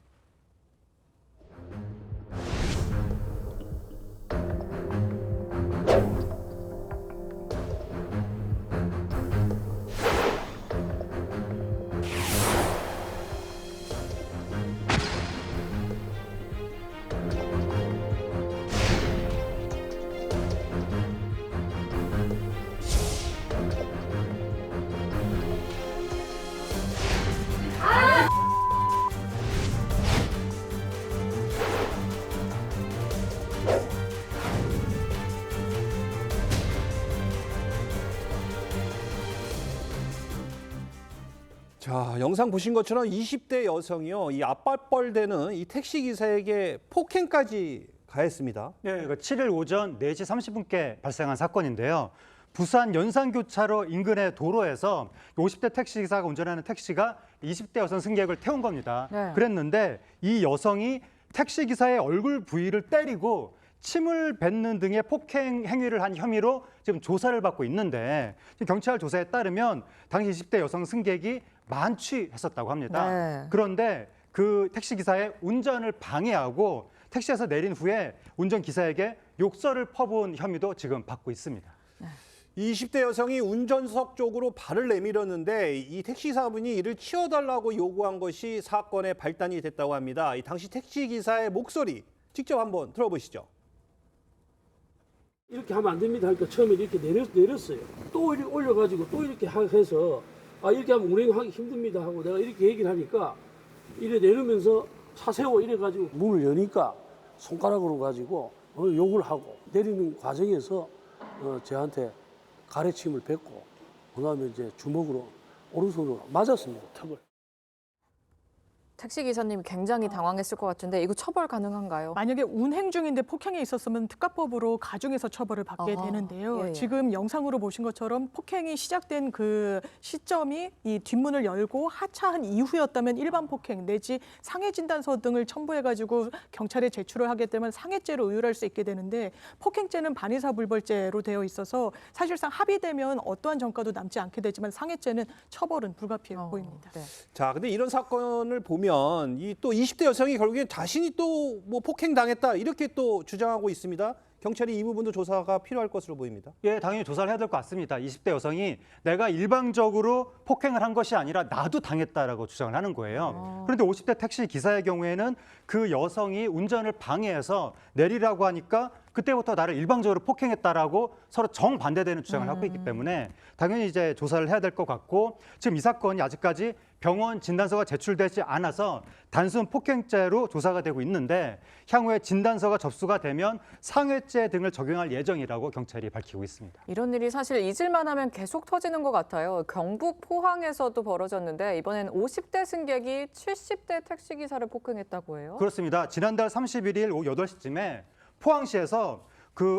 자, 영상 보신 것처럼 20대 여성이요, 이 앞발벌대는 이 택시 기사에게 폭행까지 가했습니다. 네, 7일 오전 4시 30분께 발생한 사건인데요. 부산 연산교차로 인근의 도로에서 50대 택시 기사가 운전하는 택시가 20대 여성 승객을 태운 겁니다. 네. 그랬는데 이 여성이 택시 기사의 얼굴 부위를 때리고 침을 뱉는 등의 폭행 행위를 한 혐의로 지금 조사를 받고 있는데, 경찰 조사에 따르면 당시 20대 여성 승객이 만취했었다고 합니다. 네. 그런데 그 택시 기사의 운전을 방해하고 택시에서 내린 후에 운전기사에게 욕설을 퍼부은 혐의도 지금 받고 있습니다. 20대 여성이 운전석 쪽으로 발을 내밀었는데 이 택시사분이 이를 치워달라고 요구한 것이 사건의 발단이 됐다고 합니다. 이 당시 택시기사의 목소리 직접 한번 들어보시죠. 이렇게 하면 안 됩니다 하니까 처음에 이렇게 내렸어요. 또 이렇게 올려가지고 또 이렇게 해서 이렇게 하면 운행하기 힘듭니다 하고 내가 이렇게 얘기를 하니까 이래 내리면서 차 세워 이래가지고 문을 여니까 손가락으로 가지고 욕을 하고 내리는 과정에서 저한테 가래침을 뱉고 그다음에 이제 주먹으로 오른손으로 맞았습니다, 턱을. 택시기사님 굉장히 당황했을 것 같은데 이거 처벌 가능한가요? 만약에 운행 중인데 폭행이 있었으면 특가법으로 가중해서 처벌을 받게 되는데요. 예, 예. 지금 영상으로 보신 것처럼 폭행이 시작된 그 시점이 이 뒷문을 열고 하차한 이후였다면 일반 폭행 내지 상해 진단서 등을 첨부해가지고 경찰에 제출을 하게 되면 상해죄로 의율할 수 있게 되는데, 폭행죄는 반의사불벌죄로 되어 있어서 사실상 합의되면 어떠한 전과도 남지 않게 되지만 상해죄는 처벌은 불가피해 보입니다. 네. 자, 근데 이런 사건을 보면 이 또 20대 여성이 결국엔 자신이 또 뭐 폭행 당했다 이렇게 또 주장하고 있습니다. 경찰이 이 부분도 조사가 필요할 것으로 보입니다. 예, 당연히 조사를 해야 될 것 같습니다. 20대 여성이 내가 일방적으로 폭행을 한 것이 아니라 나도 당했다라고 주장을 하는 거예요. 그런데 50대 택시 기사의 경우에는 그 여성이 운전을 방해해서 내리라고 하니까 그때부터 나를 일방적으로 폭행했다라고 서로 정반대되는 주장을 하고 있기 때문에 당연히 이제 조사를 해야 될 것 같고, 지금 이 사건이 아직까지 병원 진단서가 제출되지 않아서 단순 폭행죄로 조사가 되고 있는데, 향후에 진단서가 접수가 되면 상해죄 등을 적용할 예정이라고 경찰이 밝히고 있습니다. 이런 일이 사실 잊을만 하면 계속 터지는 것 같아요. 경북 포항에서도 벌어졌는데 이번엔 50대 승객이 70대 택시기사를 폭행했다고 해요. 그렇습니다. 지난달 31일 오후 8시쯤에 포항시에서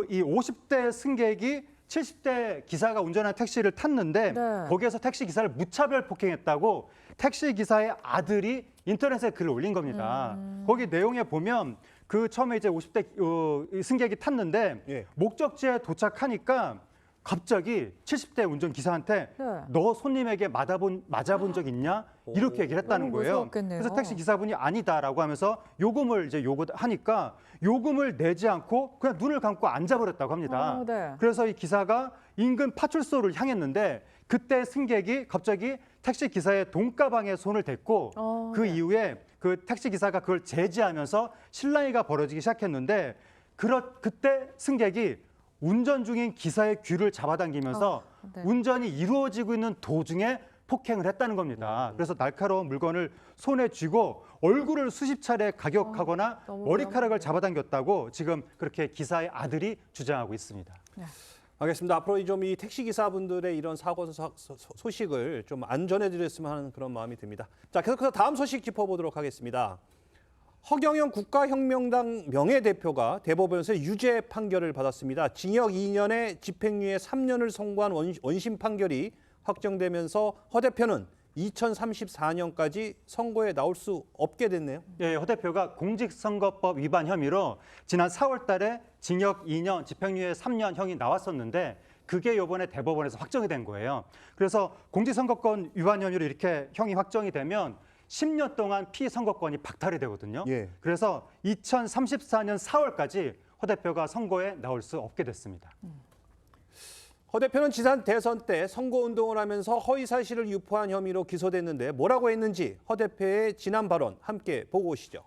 이 50대 승객이 70대 기사가 운전한 택시를 탔는데 거기에서 택시 기사를 무차별 폭행했다고 택시 기사의 아들이 인터넷에 글을 올린 겁니다. 거기 내용에 보면 처음에 이제 50대 승객이 탔는데 목적지에 도착하니까 갑자기 70대 운전기사한테 너 손님에게 맞아본 적 있냐? 이렇게 얘기를 했다는 거예요. 무서웠겠네요. 그래서 택시 기사분이 아니다라고 하면서 요금을 이제 요구하니까 요금을 내지 않고 그냥 눈을 감고 앉아버렸다고 합니다. 그래서 이 기사가 인근 파출소를 향했는데 그때 승객이 갑자기 택시 기사의 돈가방에 손을 댔고 그 이후에 그 택시 기사가 그걸 제지하면서 실랑이가 벌어지기 시작했는데 그때 승객이 운전 중인 기사의 귀를 잡아당기면서 운전이 이루어지고 있는 도중에 폭행을 했다는 겁니다. 그래서 날카로운 물건을 손에 쥐고 얼굴을 수십 차례 가격하거나 머리카락을 잡아당겼다고 지금 그렇게 기사의 아들이 주장하고 있습니다. 알겠습니다. 앞으로 좀 이 택시 기사분들의 이런 사고 소식을 좀 안전해드렸으면 하는 그런 마음이 듭니다. 자, 계속해서 다음 소식 짚어보도록 하겠습니다. 허경영 국가혁명당 명예대표가 대법원에서 유죄 판결을 받았습니다. 징역 2년에 집행유예 3년을 선고한 원심 판결이 확정되면서 허 대표는 2034년까지 선고에 나올 수 없게 됐네요. 예, 허 대표가 공직선거법 위반 혐의로 지난 4월 달에 징역 2년, 집행유예 3년 형이 나왔었는데 그게 이번에 대법원에서 확정이 된 거예요. 그래서 공직선거권 위반 혐의로 이렇게 형이 확정이 되면 10년 동안 피선거권이 박탈이 되거든요. 예. 그래서 2034년 4월까지 허 대표가 선거에 나올 수 없게 됐습니다. 허 대표는 지난 대선 때 선거운동을 하면서 허위 사실을 유포한 혐의로 기소됐는데 뭐라고 했는지 허 대표의 지난 발언 함께 보고 오시죠.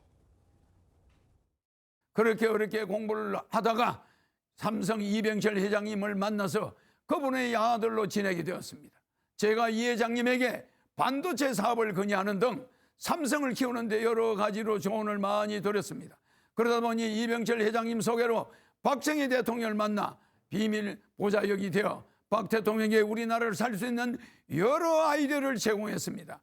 그렇게 어렵게 공부를 하다가 삼성 이병철 회장님을 만나서 그분의 아들로 지내게 되었습니다. 제가 이 회장님에게 반도체 사업을 건의하는 등 삼성을 키우는데 여러 가지로 조언을 많이 드렸습니다. 그러다 보니 이병철 회장님 소개로 박정희 대통령을 만나 비밀 보좌역이 되어 박 대통령에게 우리나라를 살 수 있는 여러 아이디어를 제공했습니다.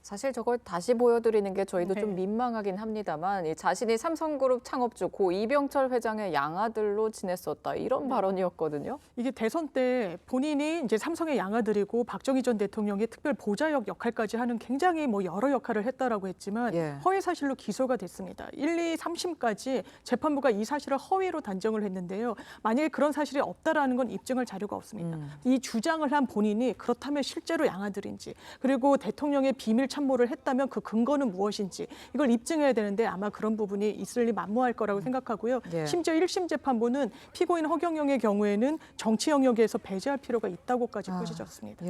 사실 저걸 다시 보여드리는 게 저희도 좀 민망하긴 합니다만 이 자신이 삼성그룹 창업주 고 이병철 회장의 양아들로 지냈었다 이런 발언이었거든요. 이게 대선 때 본인이 이제 삼성의 양아들이고 박정희 전 대통령의 특별 보좌역 역할까지 하는 굉장히 뭐 여러 역할을 했다라고 했지만 허위 사실로 기소가 됐습니다. 1, 2, 3심까지 재판부가 이 사실을 허위로 단정을 했는데요. 만약에 그런 사실이 없다라는 건 입증할 자료가 없습니다. 이 주장을 한 본인이 그렇다면 실제로 양아들인지 그리고 대통령의 비밀 참모를 했다면 그 근거는 무엇인지 이걸 입증해야 되는데 아마 그런 부분이 있을리 만무할 거라고 생각하고요. 심지어 1심 재판부는 피고인 허경영의 경우에는 정치 영역에서 배제할 필요가 있다고까지 꾸짖었습니다.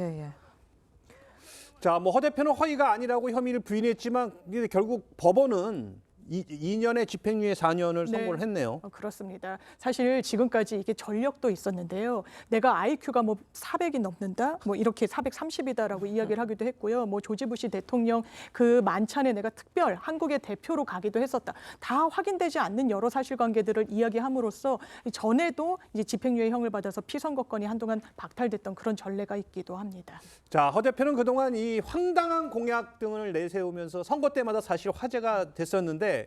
자, 뭐 허 대표는 허위가 아니라고 혐의를 부인했지만 결국 법원은 2년의 집행유예 4년을 선고를 했네요. 그렇습니다. 사실 지금까지 이게 전력도 있었는데요. 내가 IQ가 뭐 400이 넘는다, 뭐 이렇게 430이다라고 이야기를 하기도 했고요. 뭐 조지 부시 대통령 그 만찬에 내가 특별 한국의 대표로 가기도 했었다. 다 확인되지 않는 여러 사실관계들을 이야기함으로써 전에도 이제 집행유예형을 받아서 피선거권이 한동안 박탈됐던 그런 전례가 있기도 합니다. 자, 허 대표는 그동안 이 황당한 공약 등을 내세우면서 선거 때마다 사실 화제가 됐었는데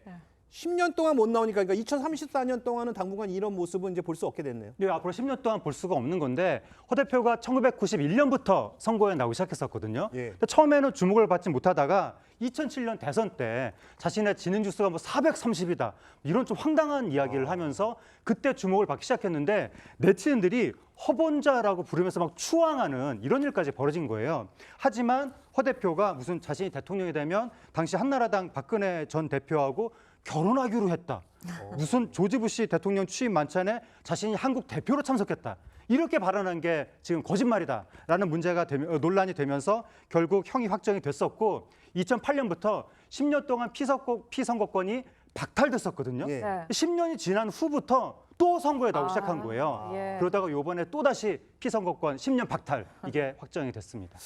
10년 동안 못 나오니까 그러니까 2034년 동안은 당분간 이런 모습은 이제 볼 수 없게 됐네요. 네, 앞으로 10년 동안 볼 수가 없는 건데 허 대표가 1991년부터 선거에 나오기 시작했었거든요. 근데 처음에는 주목을 받지 못하다가 2007년 대선 때 자신의 지능 주수가 뭐 430이다 이런 좀 황당한 이야기를 하면서 그때 주목을 받기 시작했는데 네티즌들이 허본자라고 부르면서 막 추앙하는 이런 일까지 벌어진 거예요. 하지만 허 대표가 무슨 자신이 대통령이 되면 당시 한나라당 박근혜 전 대표하고 결혼하기로 했다. 무슨 조지 부시 대통령 취임 만찬에 자신이 한국 대표로 참석했다. 이렇게 발언한 게 지금 거짓말이다라는 문제가 논란이 되면서 결국 형이 확정이 됐었고 2008년부터 10년 동안 피선거권이 박탈됐었거든요. 10년이 지난 후부터 또 선거에 나오기 시작한 거예요. 그러다가 이번에 또다시 피선거권 10년 박탈 이게 확정이 됐습니다.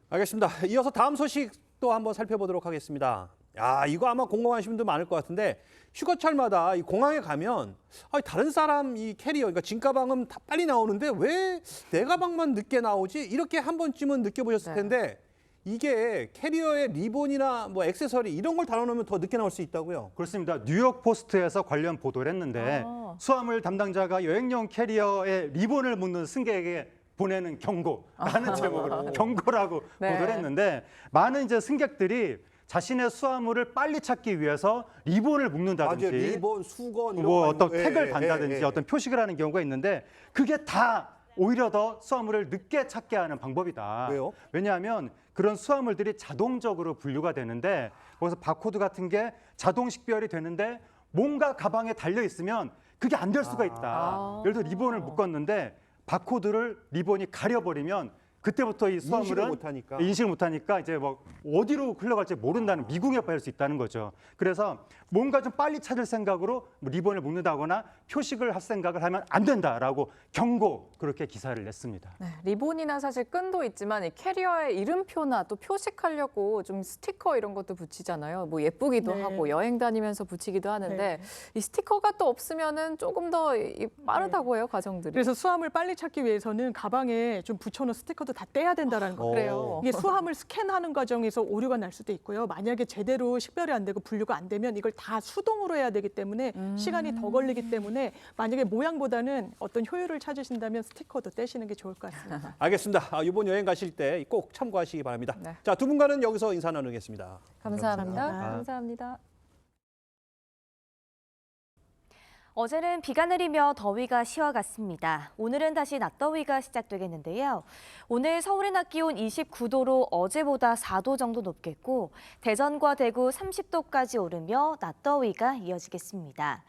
알겠습니다. 이어서 다음 소식 또 한번 살펴보도록 하겠습니다. 야, 이거 아마 궁금하신 분들 많을 것 같은데 휴가철마다 이 공항에 가면 다른 사람 이 캐리어, 그러니까 짐가방은 다 빨리 나오는데 왜 내 가방만 늦게 나오지? 이렇게 한 번쯤은 느껴보셨을 텐데 이게 캐리어에 리본이나 뭐 액세서리 이런 걸 달아놓으면 더 늦게 나올 수 있다고요? 그렇습니다. 뉴욕 포스트에서 관련 보도를 했는데 수화물 담당자가 여행용 캐리어에 리본을 묶는 승객에게 보내는 경고라는 제목으로 경고라고 보도를 했는데 많은 이제 승객들이 자신의 수화물을 빨리 찾기 위해서 리본을 묶는다든지 맞아요. 리본, 수건 이런 뭐 거 어떤 아니고. 택을 단다든지 어떤 표식을 하는 경우가 있는데 그게 다 오히려 더 수화물을 늦게 찾게 하는 방법이다. 왜요? 왜냐하면 그런 수화물들이 자동적으로 분류가 되는데 거기서 바코드 같은 게 자동 식별이 되는데 뭔가 가방에 달려 있으면 그게 안 될 수가 있다. 예를 들어 리본을 묶었는데 바코드를 리본이 가려버리면 그때부터 이 수화물은 인식을 못하니까 이제 뭐 어디로 흘러갈지 모른다는 미궁에 빠질 수 있다는 거죠. 그래서 뭔가 좀 빨리 찾을 생각으로 뭐 리본을 묶는다거나 표식을 할 생각을 하면 안 된다라고 경고 그렇게 기사를 냈습니다. 리본이나 사실 끈도 있지만 이 캐리어에 이름표나 또 표식하려고 좀 스티커 이런 것도 붙이잖아요. 뭐 예쁘기도 하고 여행 다니면서 붙이기도 하는데 이 스티커가 또 없으면은 조금 더 빠르다고 해요, 과정들이. 그래서 수화물 빨리 찾기 위해서는 가방에 좀 붙여놓은 스티커도 다 떼야 된다라는 거. 그래요. 이게 수화물 스캔하는 과정에서 오류가 날 수도 있고요. 만약에 제대로 식별이 안 되고 분류가 안 되면 이걸 다 수동으로 해야 되기 때문에 시간이 더 걸리기 때문에 만약에 모양보다는 어떤 효율을 찾으신다면 스티커도 떼시는 게 좋을 것 같습니다. 알겠습니다. 이번 여행 가실 때 꼭 참고하시기 바랍니다. 자, 두 분과는 여기서 인사 나누겠습니다. 감사합니다. 감사합니다. 어제는 비가 내리며 더위가 쉬어갔습니다. 오늘은 다시 낮더위가 시작되겠는데요. 오늘 서울의 낮 기온 29도로 어제보다 4도 정도 높겠고 대전과 대구 30도까지 오르며 낮더위가 이어지겠습니다.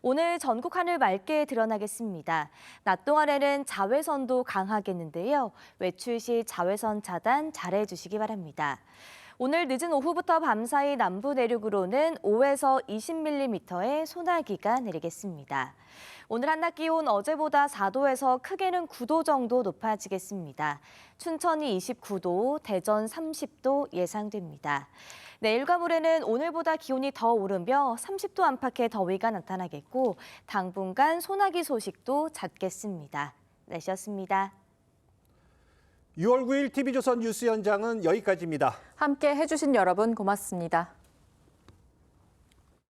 오늘 전국 하늘 맑게 드러나겠습니다. 낮 동안에는 자외선도 강하겠는데요. 외출 시 자외선 차단 잘해주시기 바랍니다. 오늘 늦은 오후부터 밤사이 남부 내륙으로는 5에서 20mm의 소나기가 내리겠습니다. 오늘 한낮 기온 어제보다 4도에서 크게는 9도 정도 높아지겠습니다. 춘천이 29도, 대전 30도 예상됩니다. 내일과 모레는 오늘보다 기온이 더 오르며 30도 안팎의 더위가 나타나겠고 당분간 소나기 소식도 잦겠습니다. 날씨였습니다. 6월 9일 TV조선 뉴스 현장은 여기까지입니다. 함께 해주신 여러분 고맙습니다.